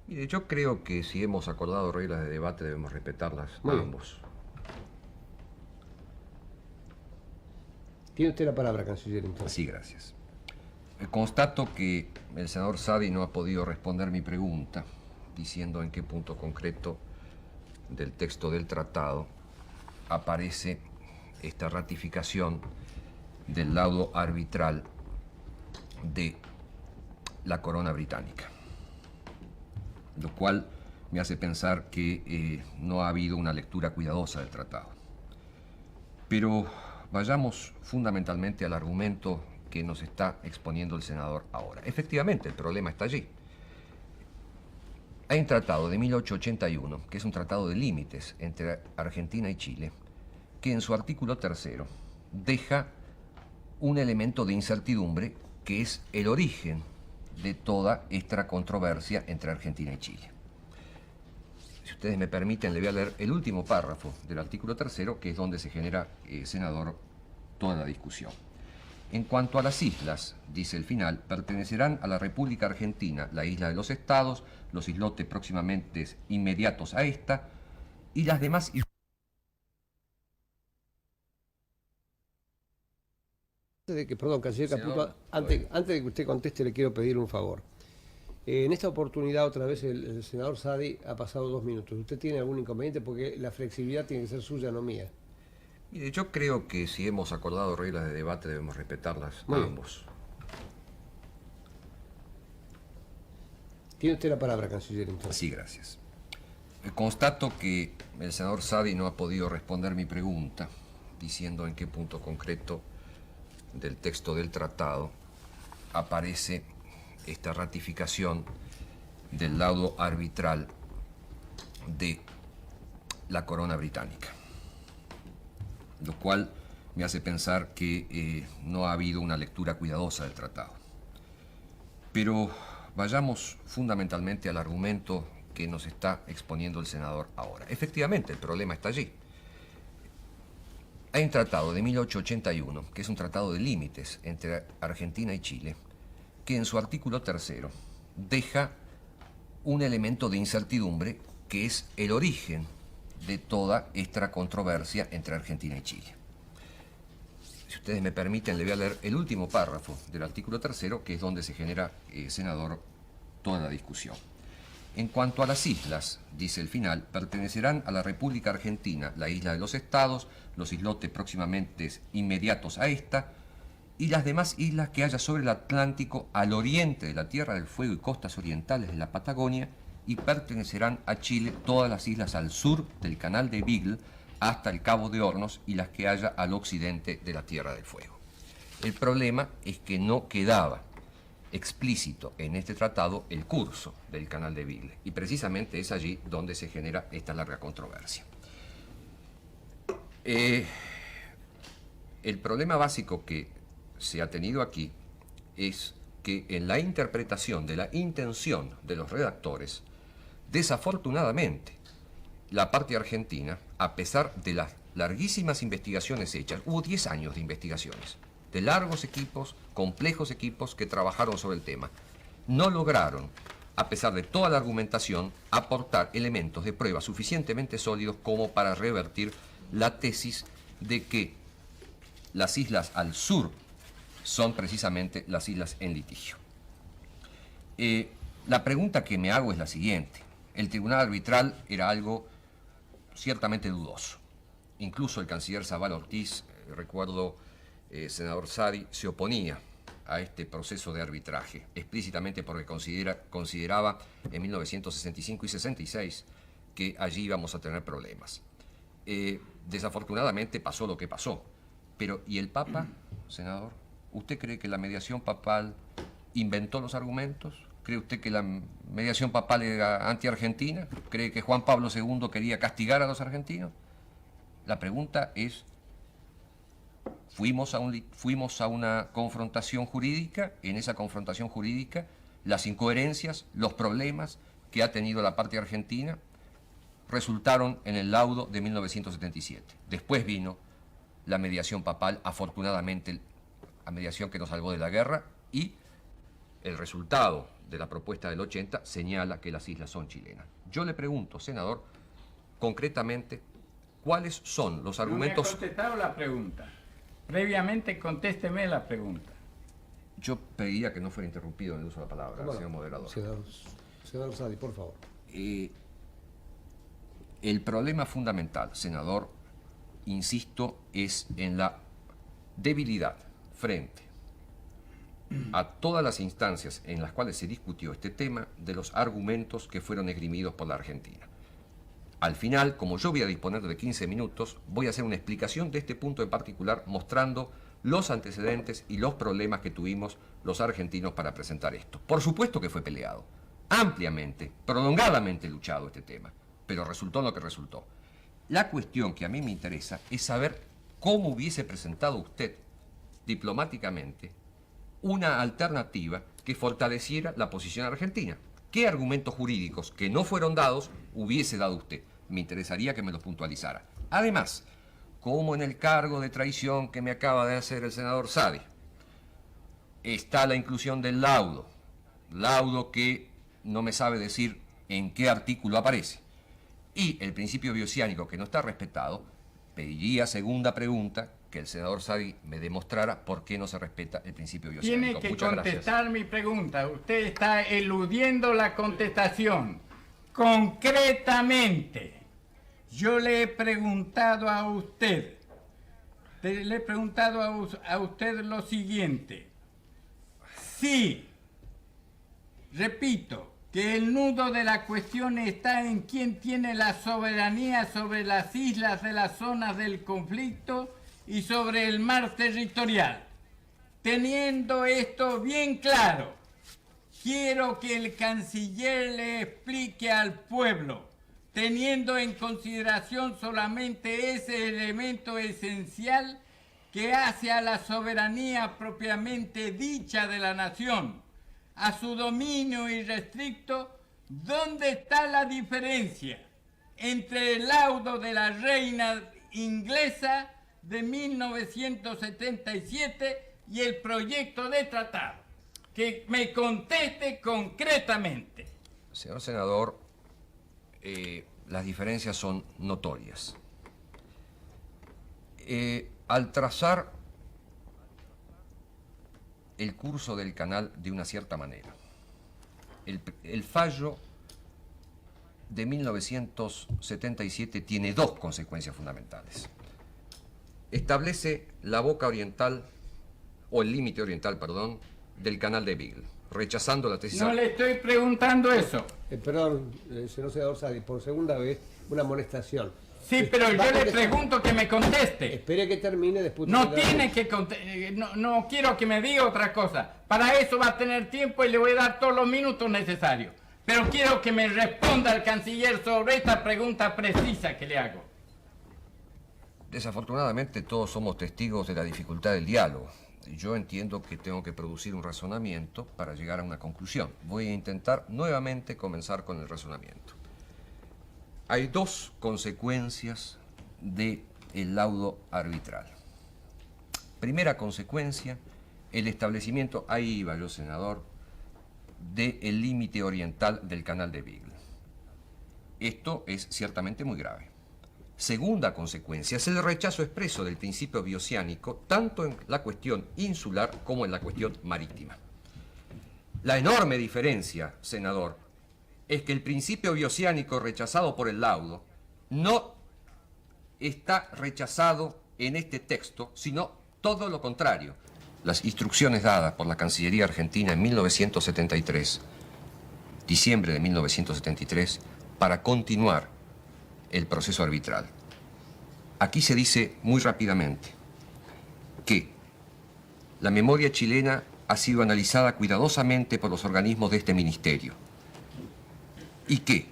Mire, yo creo que si hemos acordado reglas de debate debemos respetarlas ambos. Tiene usted la palabra, canciller, entonces. Sí, gracias. Constato que el senador Saadi no ha podido responder mi pregunta, diciendo en qué punto concreto del texto del tratado aparece esta ratificación del laudo arbitral de la corona británica, lo cual me hace pensar que no ha habido una lectura cuidadosa del tratado. Pero vayamos fundamentalmente al argumento que nos está exponiendo el senador ahora. Efectivamente, el problema está allí. Hay un tratado de 1881, que es un tratado de límites entre Argentina y Chile, que en su artículo 3 deja un elemento de incertidumbre que es el origen de toda esta controversia entre Argentina y Chile. Si ustedes me permiten, le voy a leer el último párrafo del artículo 3, que es donde se genera, senador, toda la discusión. En cuanto a las islas, dice el final, pertenecerán a la República Argentina, la isla de los estados, los islotes próximamente inmediatos a esta, y las demás islas. Canciller Caputo, antes de que usted conteste, le quiero pedir un favor. En esta oportunidad, otra vez, el senador Saadi ha pasado 2 minutos. ¿Usted tiene algún inconveniente? Porque la flexibilidad tiene que ser suya, no mía. Mire, yo creo que si hemos acordado reglas de debate debemos respetarlas ambos. Tiene usted la palabra, canciller. Entonces. Sí, gracias. Constato que el senador Saadi no ha podido responder mi pregunta, diciendo en qué punto concreto del texto del tratado aparece esta ratificación del laudo arbitral de la corona británica, lo cual me hace pensar que no ha habido una lectura cuidadosa del tratado. Pero vayamos fundamentalmente al argumento que nos está exponiendo el senador ahora. Efectivamente, el problema está allí. Hay un tratado de 1881, que es un tratado de límites entre Argentina y Chile, que en su artículo 3 deja un elemento de incertidumbre que es el origen de toda esta controversia entre Argentina y Chile. Si ustedes me permiten, le voy a leer el último párrafo del artículo 3, que es donde se genera, senador, toda la discusión. En cuanto a las islas, dice el final, pertenecerán a la República Argentina, la isla de los Estados, los islotes próximamente inmediatos a esta, y las demás islas que haya sobre el Atlántico al oriente de la Tierra del Fuego y costas orientales de la Patagonia, y pertenecerán a Chile todas las islas al sur del Canal de Beagle hasta el Cabo de Hornos y las que haya al occidente de la Tierra del Fuego. El problema es que no quedaba explícito en este tratado el curso del Canal de Beagle, y precisamente es allí donde se genera esta larga controversia. El problema básico que se ha tenido aquí es que en la interpretación de la intención de los redactores, desafortunadamente, la parte argentina, a pesar de las larguísimas investigaciones hechas, hubo 10 años de investigaciones, de largos equipos, complejos equipos que trabajaron sobre el tema, no lograron, a pesar de toda la argumentación, aportar elementos de prueba suficientemente sólidos como para revertir la tesis de que las islas al sur son precisamente las islas en litigio. La pregunta que me hago es la siguiente. El tribunal arbitral era algo ciertamente dudoso. Incluso el canciller Zavala Ortiz, recuerdo, senador Saadi, se oponía a este proceso de arbitraje, explícitamente porque consideraba en 1965 y 66 que allí íbamos a tener problemas. Desafortunadamente pasó lo que pasó. Pero, ¿y el Papa, senador? ¿Usted cree que la mediación papal inventó los argumentos? ¿Cree usted que la mediación papal era anti-argentina? ¿Cree que Juan Pablo II quería castigar a los argentinos? La pregunta es, fuimos a una confrontación jurídica. En esa confrontación jurídica, las incoherencias, los problemas que ha tenido la parte argentina resultaron en el laudo de 1977. Después vino la mediación papal, afortunadamente, la mediación que nos salvó de la guerra, y el resultado de la propuesta del 80 señala que las islas son chilenas. Yo le pregunto, senador, concretamente, ¿cuáles son los argumentos? No me ha contestado la pregunta. Previamente contésteme la pregunta. Yo pediría que no fuera interrumpido en el uso de la palabra, señor moderador. Senador Saadi, por favor. El problema fundamental, senador, insisto, es en la debilidad frente a todas las instancias en las cuales se discutió este tema de los argumentos que fueron esgrimidos por la Argentina. Al final, como yo voy a disponer de 15 minutos, voy a hacer una explicación de este punto en particular, mostrando los antecedentes y los problemas que tuvimos los argentinos para presentar esto. Por supuesto que fue peleado, ampliamente, prolongadamente luchado este tema, pero resultó lo que resultó. La cuestión que a mí me interesa es saber cómo hubiese presentado usted diplomáticamente una alternativa que fortaleciera la posición argentina. ¿Qué argumentos jurídicos que no fueron dados hubiese dado usted? Me interesaría que me los puntualizara. Además, como en el cargo de traición que me acaba de hacer el senador Saadi, está la inclusión del laudo que no me sabe decir en qué artículo aparece, y el principio bioceánico que no está respetado, pediría, segunda pregunta, que el senador Saadi me demostrara por qué no se respeta el principio bioceánico. Tiene que Muchas contestar gracias. mi pregunta. Usted está eludiendo la contestación. Concretamente, yo le he preguntado a usted, a usted lo siguiente. Si, repito, que el nudo de la cuestión está en quién tiene la soberanía sobre las islas de las zonas del conflicto y sobre el mar territorial. Teniendo esto bien claro, quiero que el canciller le explique al pueblo, teniendo en consideración solamente ese elemento esencial que hace a la soberanía propiamente dicha de la nación, a su dominio irrestricto, ¿dónde está la diferencia entre el laudo de la reina inglesa de 1977 y el proyecto de tratado? Que me conteste concretamente. Señor senador, las diferencias son notorias. Al trazar el curso del canal de una cierta manera, el fallo de 1977 tiene dos consecuencias fundamentales. Establece la boca oriental, o el límite oriental, perdón, del canal de Beagle, rechazando la tesis... No le estoy preguntando eso. Perdón, señor senador Saadi, por segunda vez, una amonestación. Sí, pero yo le pregunto que me conteste. Espere que termine después. No tiene que no quiero que me diga otra cosa. Para eso va a tener tiempo y le voy a dar todos los minutos necesarios. Pero quiero que me responda el canciller sobre esta pregunta precisa que le hago. Desafortunadamente todos somos testigos de la dificultad del diálogo. Yo entiendo que tengo que producir un razonamiento para llegar a una conclusión. Voy a intentar nuevamente comenzar con el razonamiento. Hay dos consecuencias del laudo arbitral. Primera consecuencia, el establecimiento, ahí iba yo, senador, del límite oriental del canal de Beagle. Esto es ciertamente muy grave. Segunda consecuencia es el rechazo expreso del principio bioceánico, tanto en la cuestión insular como en la cuestión marítima. La enorme diferencia, senador, es que el principio bioceánico rechazado por el laudo no está rechazado en este texto, sino todo lo contrario. Las instrucciones dadas por la Cancillería Argentina en 1973, diciembre de 1973, para continuar el proceso arbitral. Aquí se dice muy rápidamente que la memoria chilena ha sido analizada cuidadosamente por los organismos de este ministerio y que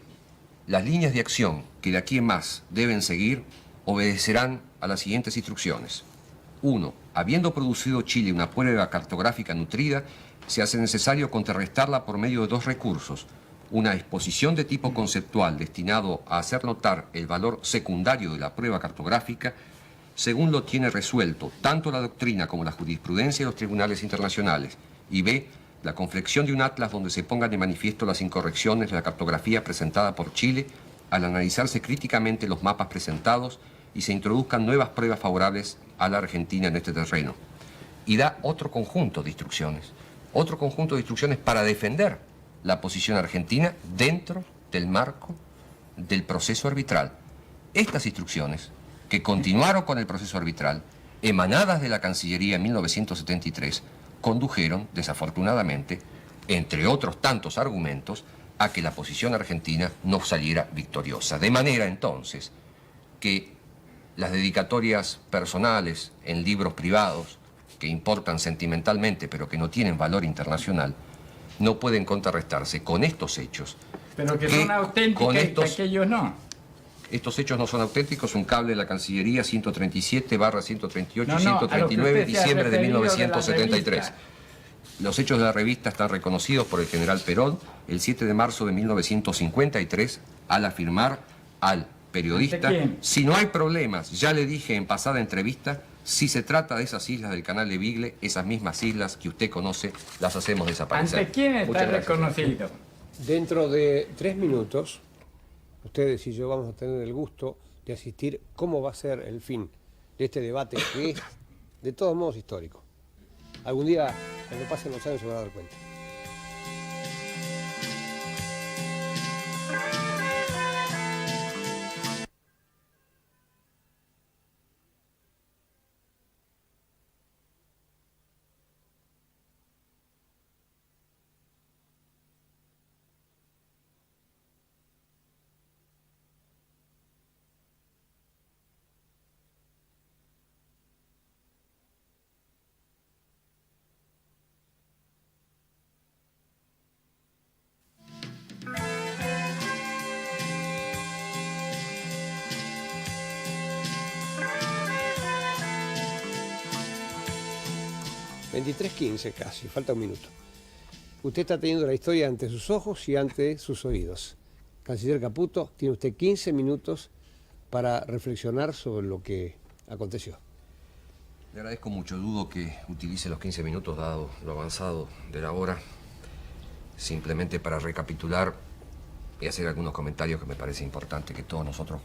las líneas de acción que de aquí en más deben seguir obedecerán a las siguientes instrucciones. 1. Habiendo producido Chile una prueba cartográfica nutrida, se hace necesario contrarrestarla por medio de dos recursos. Una exposición de tipo conceptual destinado a hacer notar el valor secundario de la prueba cartográfica, según lo tiene resuelto tanto la doctrina como la jurisprudencia de los tribunales internacionales. Y B. La confección de un atlas donde se pongan de manifiesto las incorrecciones de la cartografía presentada por Chile al analizarse críticamente los mapas presentados y se introduzcan nuevas pruebas favorables a la Argentina en este terreno. Y da otro conjunto de instrucciones para defender la posición argentina dentro del marco del proceso arbitral. Estas instrucciones, que continuaron con el proceso arbitral, emanadas de la Cancillería en 1973, condujeron, desafortunadamente, entre otros tantos argumentos, a que la posición argentina no saliera victoriosa. De manera, entonces, que las dedicatorias personales en libros privados, que importan sentimentalmente pero que no tienen valor internacional, no pueden contrarrestarse con estos hechos. Pero que son auténticos y que aquellos no. Estos hechos no son auténticos. Un cable de la Cancillería 137/138 No, 139, diciembre de referido 1973. de la Los hechos de la revista están reconocidos por el general Perón el 7 de marzo de 1953 al afirmar al periodista: si no hay problemas, ya le dije en pasada entrevista, si se trata de esas islas del canal de Beagle, esas mismas islas que usted conoce, las hacemos desaparecer. ¿Ante quién está Muchas gracias. reconocido? Dentro de 3 minutos, ustedes y yo vamos a tener el gusto de asistir cómo va a ser el fin de este debate que es, de todos modos, histórico. Algún día, cuando pasen los años, se van a dar cuenta. 23:15 casi, falta un minuto. Usted está teniendo la historia ante sus ojos y ante sus oídos. Canciller Caputo, tiene usted 15 minutos para reflexionar sobre lo que aconteció. Le agradezco mucho. Dudo que utilice los 15 minutos, dado lo avanzado de la hora, simplemente para recapitular y hacer algunos comentarios que me parece importante que todos nosotros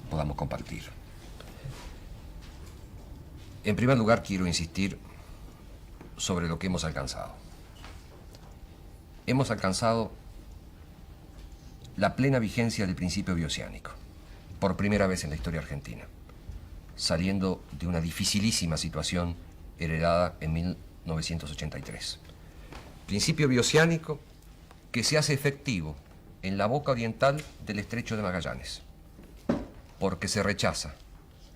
podamos compartir. En primer lugar, quiero insistir sobre lo que hemos alcanzado. Hemos alcanzado la plena vigencia del principio bioceánico, por primera vez en la historia argentina, saliendo de una dificilísima situación heredada en 1983. Principio bioceánico que se hace efectivo en la boca oriental del Estrecho de Magallanes, porque se rechaza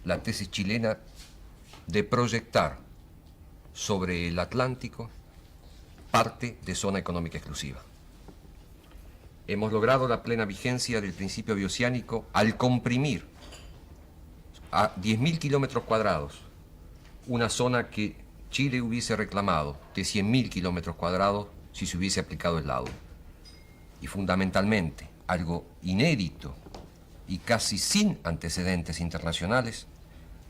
la tesis chilena de proyectar sobre el Atlántico parte de zona económica exclusiva. Hemos logrado la plena vigencia del principio bioceánico al comprimir a 10.000 kilómetros cuadrados una zona que Chile hubiese reclamado de 100.000 kilómetros cuadrados si se hubiese aplicado el laudo. Y fundamentalmente, algo inédito y casi sin antecedentes internacionales,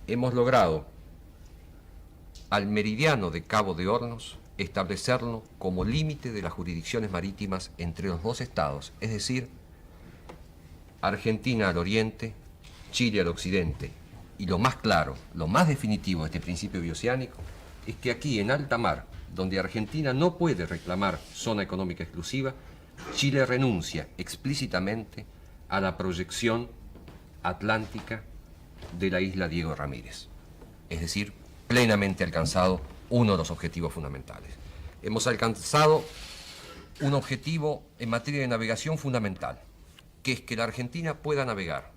hemos logrado al meridiano de Cabo de Hornos establecerlo como límite de las jurisdicciones marítimas entre los dos estados, es decir, Argentina al oriente, Chile al occidente. Y lo más claro, lo más definitivo de este principio bioceánico es que aquí en alta mar, donde Argentina no puede reclamar zona económica exclusiva, Chile renuncia explícitamente a la proyección atlántica de la isla Diego Ramírez. Es decir, plenamente alcanzado uno de los objetivos fundamentales. Hemos alcanzado un objetivo en materia de navegación fundamental, que es que la Argentina pueda navegar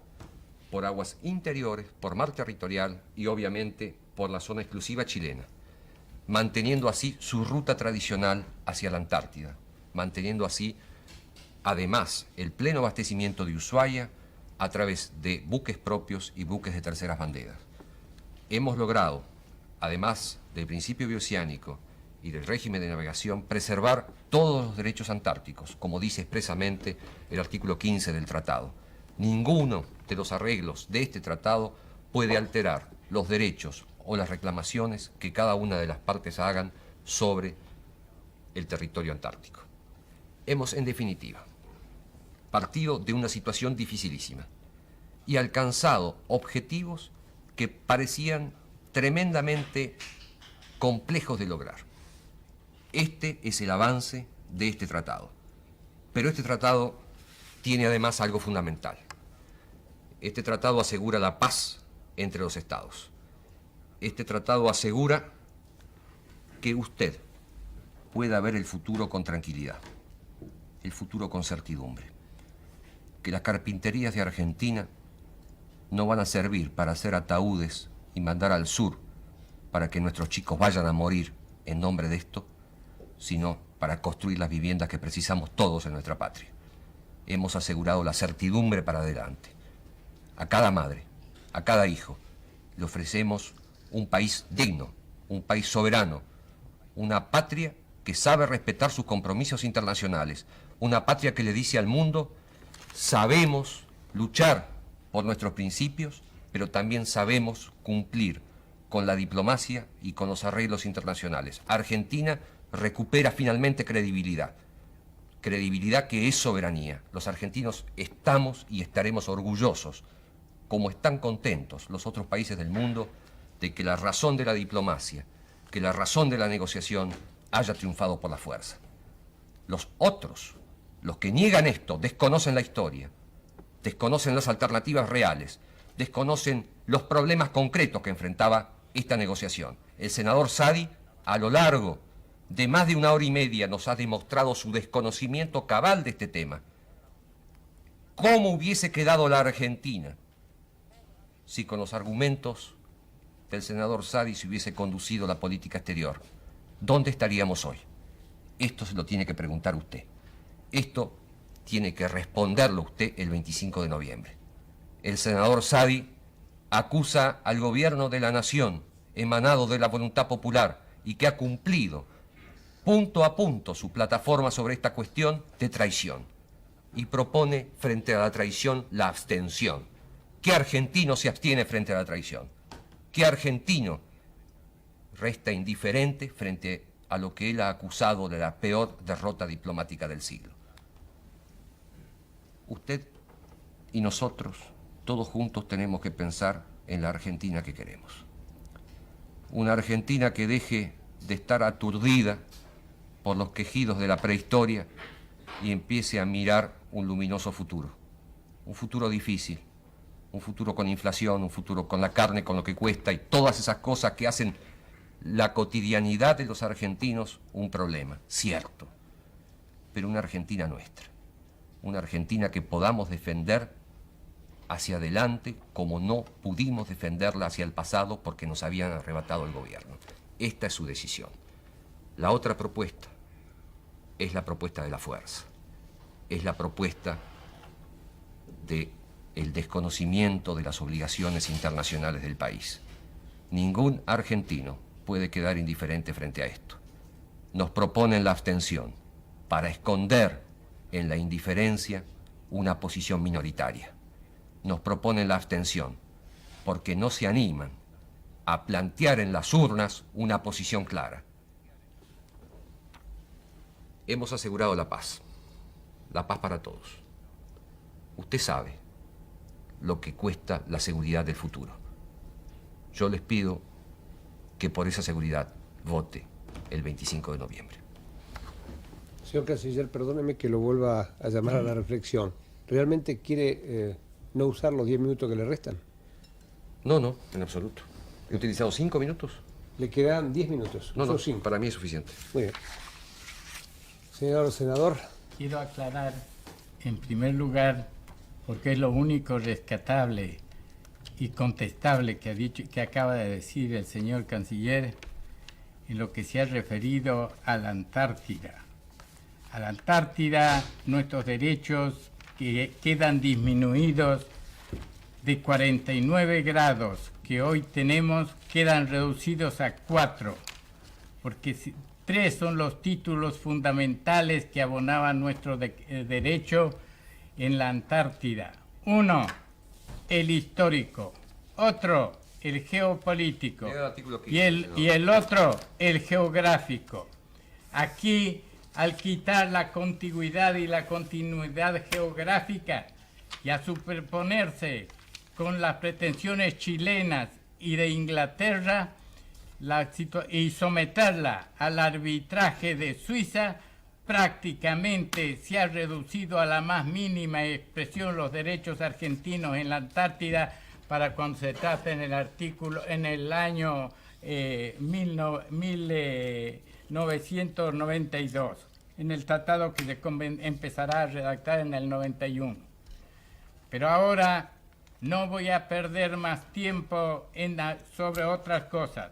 por aguas interiores, por mar territorial y obviamente por la zona exclusiva chilena, manteniendo así su ruta tradicional hacia la Antártida, manteniendo así además el pleno abastecimiento de Ushuaia a través de buques propios y buques de terceras banderas. Hemos logrado, además del principio bioceánico y del régimen de navegación, preservar todos los derechos antárticos, como dice expresamente el artículo 15 del tratado. Ninguno de los arreglos de este tratado puede alterar los derechos o las reclamaciones que cada una de las partes hagan sobre el territorio antártico. Hemos, en definitiva, partido de una situación dificilísima y alcanzado objetivos que parecían tremendamente complejos de lograr. Este es el avance de este tratado. Pero este tratado tiene además algo fundamental. Este tratado asegura la paz entre los estados. Este tratado asegura que usted pueda ver el futuro con tranquilidad, el futuro con certidumbre. Que las carpinterías de Argentina no van a servir para hacer ataúdes y mandar al sur para que nuestros chicos vayan a morir en nombre de esto, sino para construir las viviendas que precisamos todos en nuestra patria. Hemos asegurado la certidumbre para adelante. A cada madre, a cada hijo, le ofrecemos un país digno, un país soberano, una patria que sabe respetar sus compromisos internacionales, una patria que le dice al mundo: sabemos luchar por nuestros principios, pero también sabemos cumplir con la diplomacia y con los arreglos internacionales. Argentina recupera finalmente credibilidad, credibilidad que es soberanía. Los argentinos estamos y estaremos orgullosos, como están contentos los otros países del mundo, de que la razón de la diplomacia, que la razón de la negociación haya triunfado por la fuerza. Los otros, los que niegan esto, desconocen la historia, desconocen las alternativas reales, desconocen los problemas concretos que enfrentaba esta negociación. El senador Saadi, a lo largo de más de 1 hora y media, nos ha demostrado su desconocimiento cabal de este tema. ¿Cómo hubiese quedado la Argentina si con los argumentos del senador Saadi se hubiese conducido la política exterior? ¿Dónde estaríamos hoy? Esto se lo tiene que preguntar usted. Esto tiene que responderlo usted el 25 de noviembre. El senador Saadi acusa al gobierno de la nación, emanado de la voluntad popular y que ha cumplido punto a punto su plataforma sobre esta cuestión de traición y propone frente a la traición la abstención. ¿Qué argentino se abstiene frente a la traición? ¿Qué argentino resta indiferente frente a lo que él ha acusado de la peor derrota diplomática del siglo? Usted y nosotros, todos juntos, tenemos que pensar en la Argentina que queremos. Una Argentina que deje de estar aturdida por los quejidos de la prehistoria y empiece a mirar un luminoso futuro. Un futuro difícil, un futuro con inflación, un futuro con la carne, con lo que cuesta y todas esas cosas que hacen la cotidianidad de los argentinos un problema, cierto. Pero una Argentina nuestra, una Argentina que podamos defender hacia adelante como no pudimos defenderla hacia el pasado porque nos habían arrebatado el gobierno. Esta es su decisión. La otra propuesta es la propuesta de la fuerza, es la propuesta del desconocimiento de las obligaciones internacionales del país. Ningún argentino puede quedar indiferente frente a esto. Nos proponen la abstención para esconder en la indiferencia una posición minoritaria. Nos proponen la abstención porque no se animan a plantear en las urnas una posición clara. Hemos asegurado la paz para todos. Usted sabe lo que cuesta la seguridad del futuro. Yo les pido que por esa seguridad vote el 25 de noviembre. Señor Canciller, perdóneme que lo vuelva a llamar a la reflexión. ¿Realmente quiere no usar los 10 minutos que le restan? No, en absoluto. He utilizado 5 minutos. Le quedan 10 minutos. No, 5. para mí es suficiente. Muy bien. Señor senador. Quiero aclarar, en primer lugar, porque es lo único rescatable y contestable que acaba de decir el señor canciller en lo que se ha referido a la Antártida. A la Antártida, nuestros derechos que quedan disminuidos de 49 grados que hoy tenemos, quedan reducidos a 4, porque 3 son los títulos fundamentales que abonaban nuestro derecho en la Antártida. 1, el histórico. Otro, el geopolítico. Y el otro, el geográfico. Aquí, al quitar la contigüidad y la continuidad geográfica y a superponerse con las pretensiones chilenas y de Inglaterra, y someterla al arbitraje de Suiza, prácticamente se ha reducido a la más mínima expresión los derechos argentinos en la Antártida para cuando se trata en el año 1992, en el tratado que se empezará a redactar en el 91. Pero ahora no voy a perder más tiempo sobre otras cosas,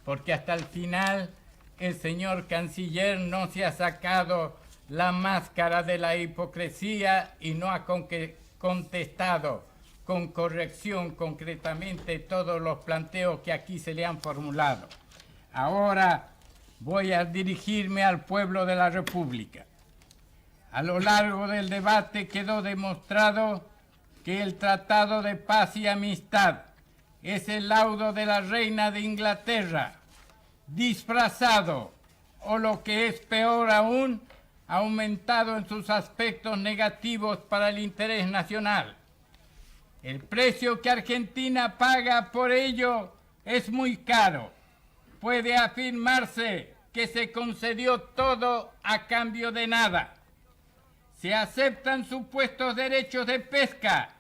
porque hasta el final el señor canciller no se ha sacado la máscara de la hipocresía y no ha contestado con corrección concretamente todos los planteos que aquí se le han formulado. Ahora voy a dirigirme al pueblo de la República. A lo largo del debate quedó demostrado que el Tratado de Paz y Amistad es el laudo de la reina de Inglaterra, disfrazado, o lo que es peor aún, aumentado en sus aspectos negativos para el interés nacional. El precio que Argentina paga por ello es muy caro. Puede afirmarse que se concedió todo a cambio de nada. Se aceptan supuestos derechos de pesca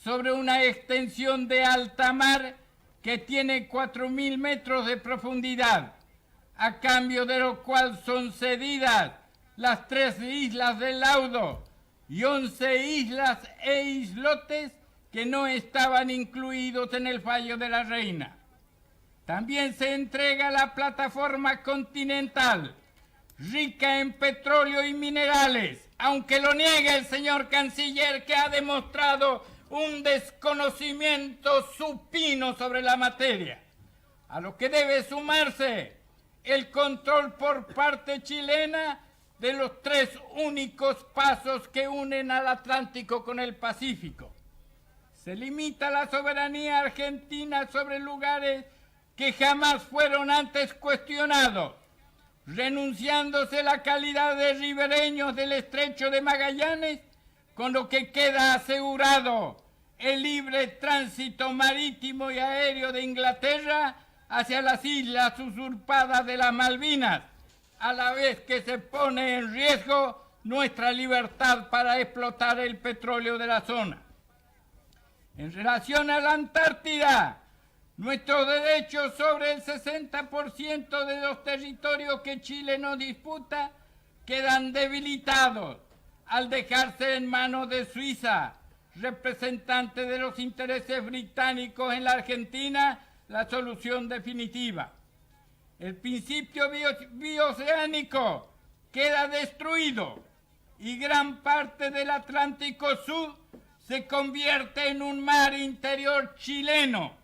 sobre una extensión de alta mar que tiene 4.000 metros de profundidad, a cambio de lo cual son cedidas las 3 islas del Laudo y 11 islas e islotes que no estaban incluidos en el fallo de la reina. También se entrega la plataforma continental, rica en petróleo y minerales, aunque lo niegue el señor canciller, que ha demostrado un desconocimiento supino sobre la materia, a lo que debe sumarse el control por parte chilena de los 3 únicos pasos que unen al Atlántico con el Pacífico. Se limita la soberanía argentina sobre lugares que jamás fueron antes cuestionados, renunciándose la calidad de ribereños del Estrecho de Magallanes, con lo que queda asegurado el libre tránsito marítimo y aéreo de Inglaterra hacia las islas usurpadas de las Malvinas, a la vez que se pone en riesgo nuestra libertad para explotar el petróleo de la zona. En relación a la Antártida, nuestros derechos sobre el 60% de los territorios que Chile nos disputa quedan debilitados al dejarse en manos de Suiza, representante de los intereses británicos en la Argentina, la solución definitiva. El principio bioceánico queda destruido y gran parte del Atlántico Sur se convierte en un mar interior chileno,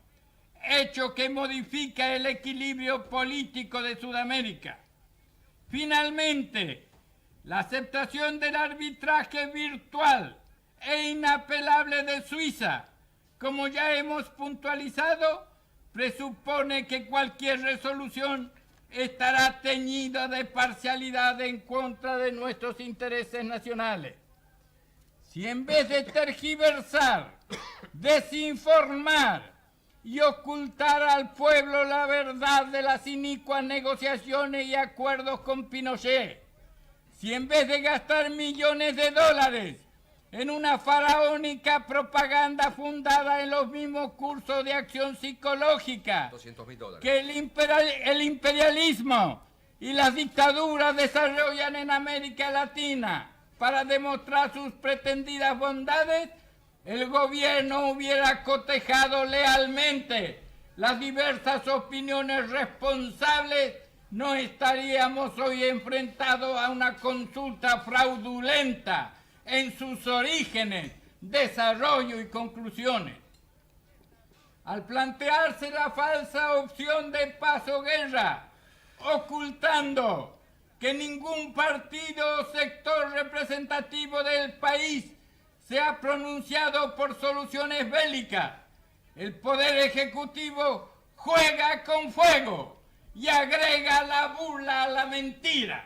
hecho que modifica el equilibrio político de Sudamérica. Finalmente, la aceptación del arbitraje virtual e inapelable de Suiza, como ya hemos puntualizado, presupone que cualquier resolución estará teñida de parcialidad en contra de nuestros intereses nacionales. Si en vez de tergiversar, desinformar y ocultar al pueblo la verdad de las inicuas negociaciones y acuerdos con Pinochet, si en vez de gastar millones de dólares en una faraónica propaganda fundada en los mismos cursos de acción psicológica que el imperialismo y las dictaduras desarrollan en América Latina para demostrar sus pretendidas bondades, el gobierno hubiera cotejado lealmente las diversas opiniones responsables, no estaríamos hoy enfrentados a una consulta fraudulenta en sus orígenes, desarrollo y conclusiones. Al plantearse la falsa opción de paz o guerra, ocultando que ningún partido o sector representativo del país se ha pronunciado por soluciones bélicas, el Poder Ejecutivo juega con fuego y agrega la burla a la mentira.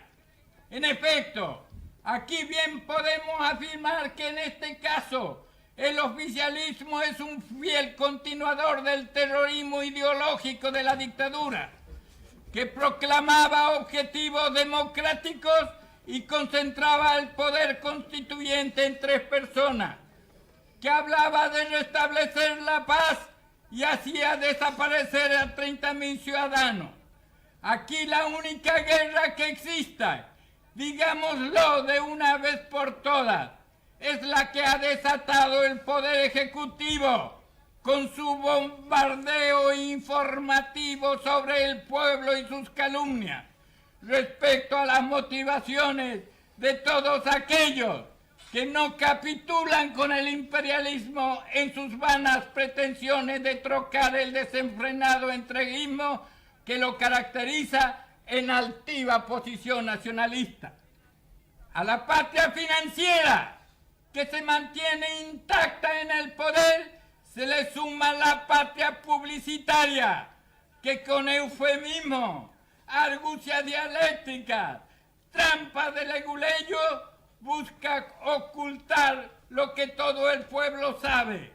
En efecto, aquí bien podemos afirmar que en este caso el oficialismo es un fiel continuador del terrorismo ideológico de la dictadura, que proclamaba objetivos democráticos y concentraba el poder constituyente en 3 personas, que hablaba de restablecer la paz y hacía desaparecer a 30.000 ciudadanos. Aquí la única guerra que exista, digámoslo de una vez por todas, es la que ha desatado el Poder Ejecutivo con su bombardeo informativo sobre el pueblo y sus calumnias respecto a las motivaciones de todos aquellos que no capitulan con el imperialismo en sus vanas pretensiones de trocar el desenfrenado entreguismo que lo caracteriza en altiva posición nacionalista. A la patria financiera que se mantiene intacta en el poder se le suma la patria publicitaria que con eufemismo, argucia dialéctica, trampa de leguleyo busca ocultar lo que todo el pueblo sabe,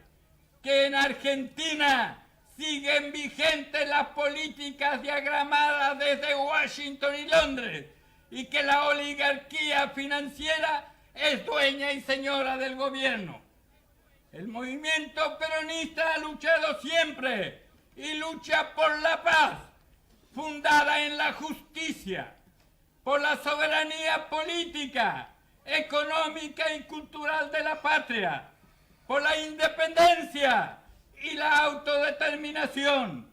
que en Argentina siguen vigentes las políticas diagramadas desde Washington y Londres y que la oligarquía financiera es dueña y señora del gobierno. El movimiento peronista ha luchado siempre y lucha por la paz, fundada en la justicia, por la soberanía política, económica y cultural de la patria, por la independencia y la autodeterminación,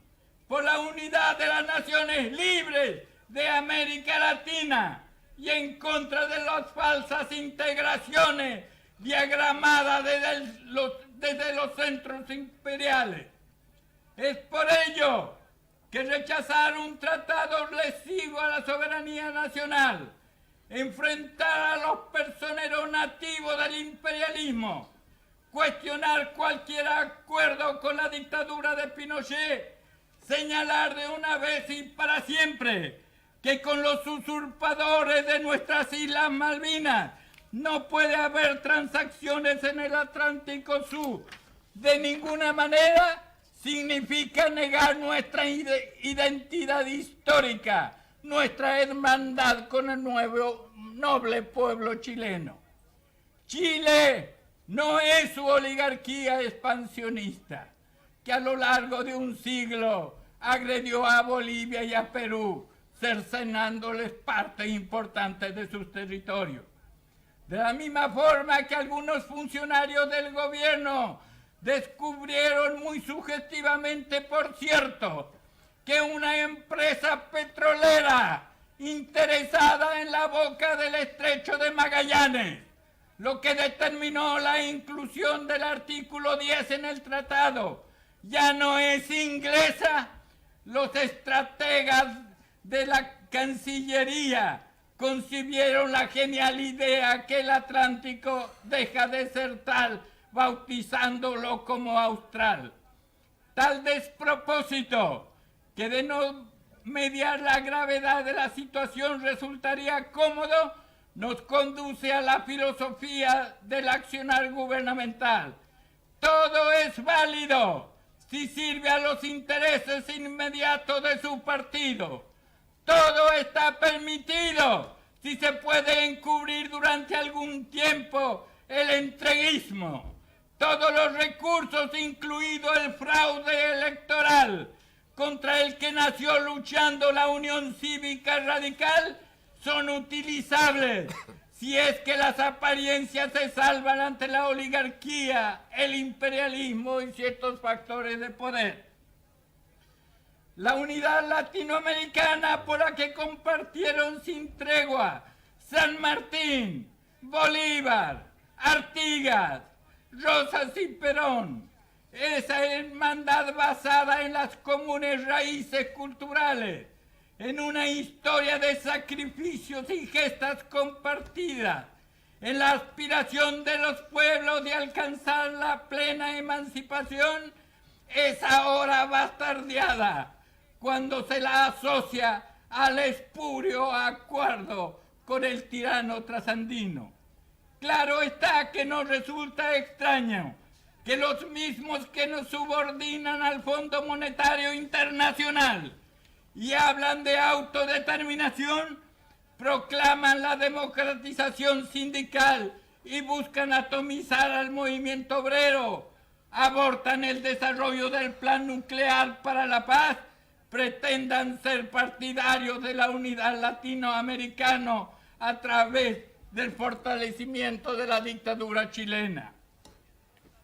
por la unidad de las naciones libres de América Latina y en contra de las falsas integraciones diagramadas desde los centros imperiales. Es por ello que rechazar un tratado lesivo a la soberanía nacional, enfrentar a los personeros nativos del imperialismo, cuestionar cualquier acuerdo con la dictadura de Pinochet, señalar de una vez y para siempre que con los usurpadores de nuestras Islas Malvinas no puede haber transacciones en el Atlántico Sur. De ninguna manera significa negar nuestra identidad histórica, nuestra hermandad con el nuevo noble pueblo chileno. Chile no es su oligarquía expansionista, que a lo largo de un siglo agredió a Bolivia y a Perú, cercenándoles partes importantes de sus territorios. De la misma forma que algunos funcionarios del gobierno descubrieron muy sugestivamente, por cierto, que una empresa petrolera interesada en la boca del Estrecho de Magallanes, lo que determinó la inclusión del artículo 10 en el tratado, ya no es inglesa. Los estrategas de la Cancillería concibieron la genial idea que el Atlántico deja de ser tal, bautizándolo como austral. Tal despropósito, que de no mediar la gravedad de la situación resultaría cómodo, nos conduce a la filosofía del accionar gubernamental. Todo es válido si sirve a los intereses inmediatos de su partido. Todo está permitido si se puede encubrir durante algún tiempo el entreguismo. Todos los recursos, incluido el fraude electoral, contra el que nació luchando la Unión Cívica Radical, son utilizables si es que las apariencias se salvan ante la oligarquía, el imperialismo y ciertos factores de poder. La unidad latinoamericana por la que compartieron sin tregua San Martín, Bolívar, Artigas, Rosas y Perón, esa hermandad basada en las comunes raíces culturales, en una historia de sacrificios y gestas compartidas, en la aspiración de los pueblos de alcanzar la plena emancipación, es ahora bastardeada cuando se la asocia al espurio acuerdo con el tirano trasandino. Claro está que nos resulta extraño que los mismos que nos subordinan al Fondo Monetario Internacional y hablan de autodeterminación, proclaman la democratización sindical y buscan atomizar al movimiento obrero, abortan el desarrollo del plan nuclear para la paz, pretendan ser partidarios de la unidad latinoamericana a través del fortalecimiento de la dictadura chilena.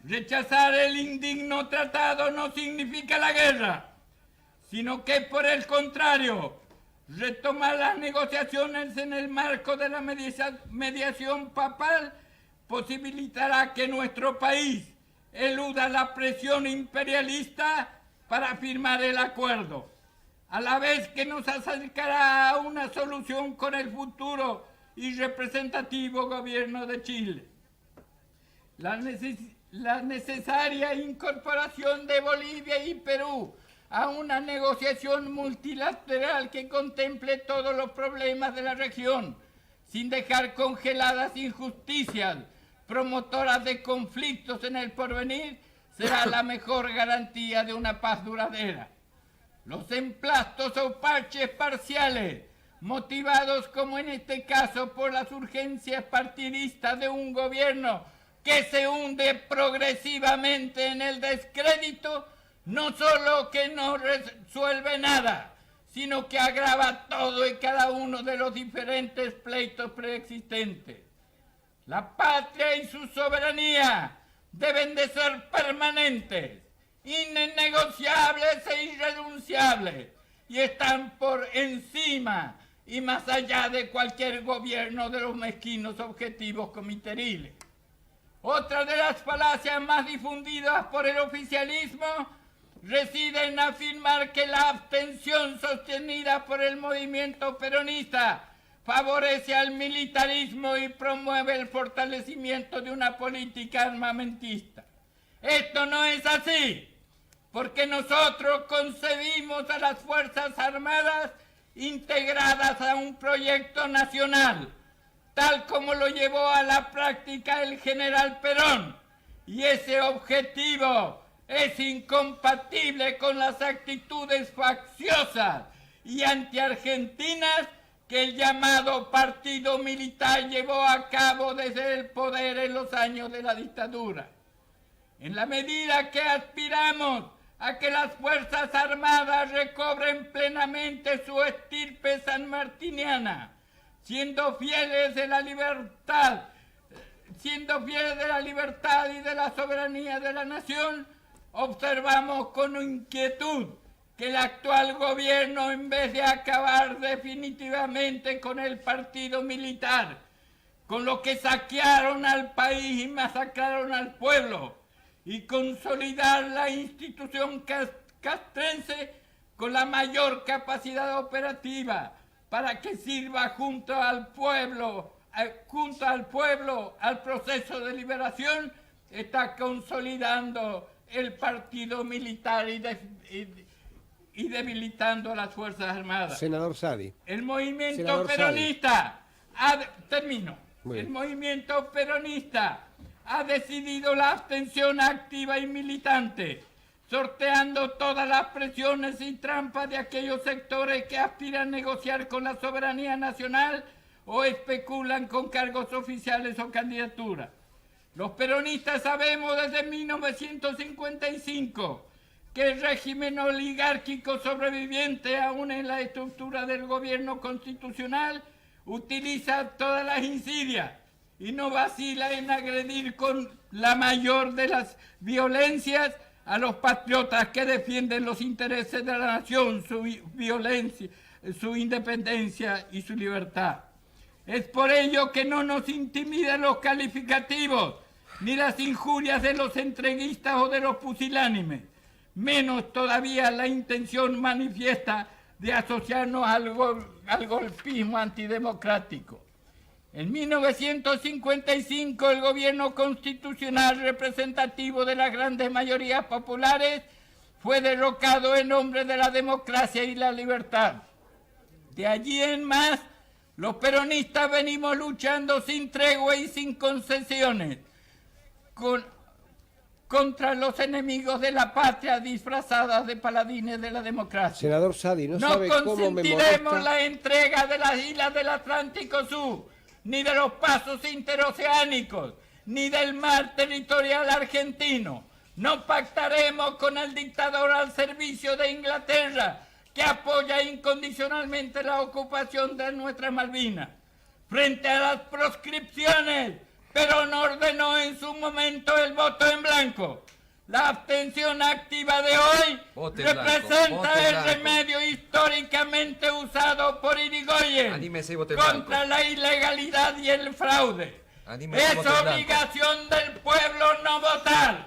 Rechazar el indigno tratado no significa la guerra, sino que por el contrario, retomar las negociaciones en el marco de la mediación papal posibilitará que nuestro país eluda la presión imperialista para firmar el acuerdo, a la vez que nos acercará a una solución con el futuro y representativo gobierno de Chile. La necesaria incorporación de Bolivia y Perú a una negociación multilateral que contemple todos los problemas de la región, sin dejar congeladas injusticias promotoras de conflictos en el porvenir, será la mejor garantía de una paz duradera. Los emplastos o parches parciales, motivados como en este caso por las urgencias partidistas de un gobierno que se hunde progresivamente en el descrédito, no solo que no resuelve nada, sino que agrava todo y cada uno de los diferentes pleitos preexistentes. La patria y su soberanía deben de ser permanentes, innegociables e irrenunciables, y están por encima y más allá de cualquier gobierno de los mezquinos objetivos comiteriles. Otra de las falacias más difundidas por el oficialismo reside en afirmar que la abstención sostenida por el movimiento peronista favorece al militarismo y promueve el fortalecimiento de una política armamentista. Esto no es así, porque nosotros concebimos a las Fuerzas Armadas integradas a un proyecto nacional, tal como lo llevó a la práctica el general Perón, y ese objetivo es incompatible con las actitudes facciosas y antiargentinas que el llamado partido militar llevó a cabo desde el poder en los años de la dictadura. En la medida que aspiramos a que las Fuerzas Armadas recobren plenamente su estirpe sanmartiniana, siendo fieles de la libertad y de la soberanía de la nación, observamos con inquietud que el actual gobierno, en vez de acabar definitivamente con el partido militar, con lo que saquearon al país y masacraron al pueblo, y consolidar la institución castrense con la mayor capacidad operativa para que sirva junto al pueblo al proceso de liberación, está consolidando el partido militar y debilitando a las Fuerzas Armadas. Senador Saadi. El movimiento Senador peronista, Muy bien. El movimiento peronista ha decidido la abstención activa y militante, sorteando todas las presiones y trampas de aquellos sectores que aspiran a negociar con la soberanía nacional o especulan con cargos oficiales o candidaturas. Los peronistas sabemos desde 1955 que el régimen oligárquico sobreviviente, aún en la estructura del gobierno constitucional, utiliza todas las insidias y no vacila en agredir con la mayor de las violencias a los patriotas que defienden los intereses de la nación, su independencia y su libertad. Es por ello que no nos intimidan los calificativos, ni las injurias de los entreguistas o de los pusilánimes, menos todavía la intención manifiesta de asociarnos al golpismo antidemocrático. En 1955 el gobierno constitucional representativo de las grandes mayorías populares fue derrocado en nombre de la democracia y la libertad. De allí en más, los peronistas venimos luchando sin tregua y sin concesiones contra los enemigos de la patria disfrazadas de paladines de la democracia. Senador Saadi, no sabe cómo me consentiremos molesta. la entrega de las islas del Atlántico Sur, ni de los pasos interoceánicos, ni del mar territorial argentino. No pactaremos con el dictador al servicio de Inglaterra, que apoya incondicionalmente la ocupación de nuestras Malvinas. Frente a las proscripciones, Perón ordenó en su momento el voto en blanco. La abstención activa de hoy representa el remedio históricamente usado por Irigoyen contra la ilegalidad y el fraude. Es obligación del pueblo no votar,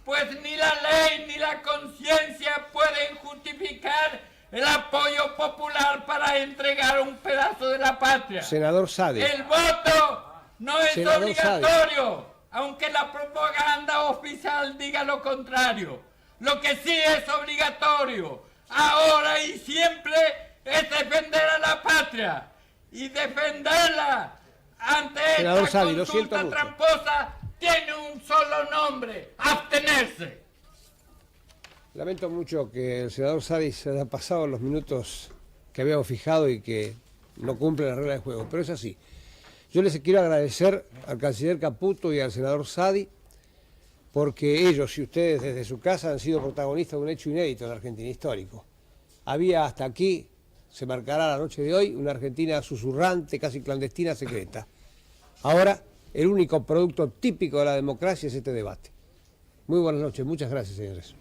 pues ni la ley ni la conciencia pueden justificar el apoyo popular para entregar un pedazo de la patria. Senador Saadi. El voto no es Senador obligatorio, aunque la propaganda oficial diga lo contrario. Lo que sí es obligatorio, ahora y siempre, es defender a la patria. Y defenderla ante Senador esta Saadi, lo siento consulta mucho. tramposa tiene un solo nombre: abstenerse. Lamento mucho que el senador Saadi se haya pasado los minutos que habíamos fijado y que no cumple las reglas de juego, pero es así. Yo les quiero agradecer al canciller Caputo y al senador Saadi porque ellos y ustedes desde su casa han sido protagonistas de un hecho inédito en la Argentina histórico. Había hasta aquí, se marcará la noche de hoy, una Argentina susurrante, casi clandestina, secreta. Ahora, el único producto típico de la democracia es este debate. Muy buenas noches, muchas gracias, señores.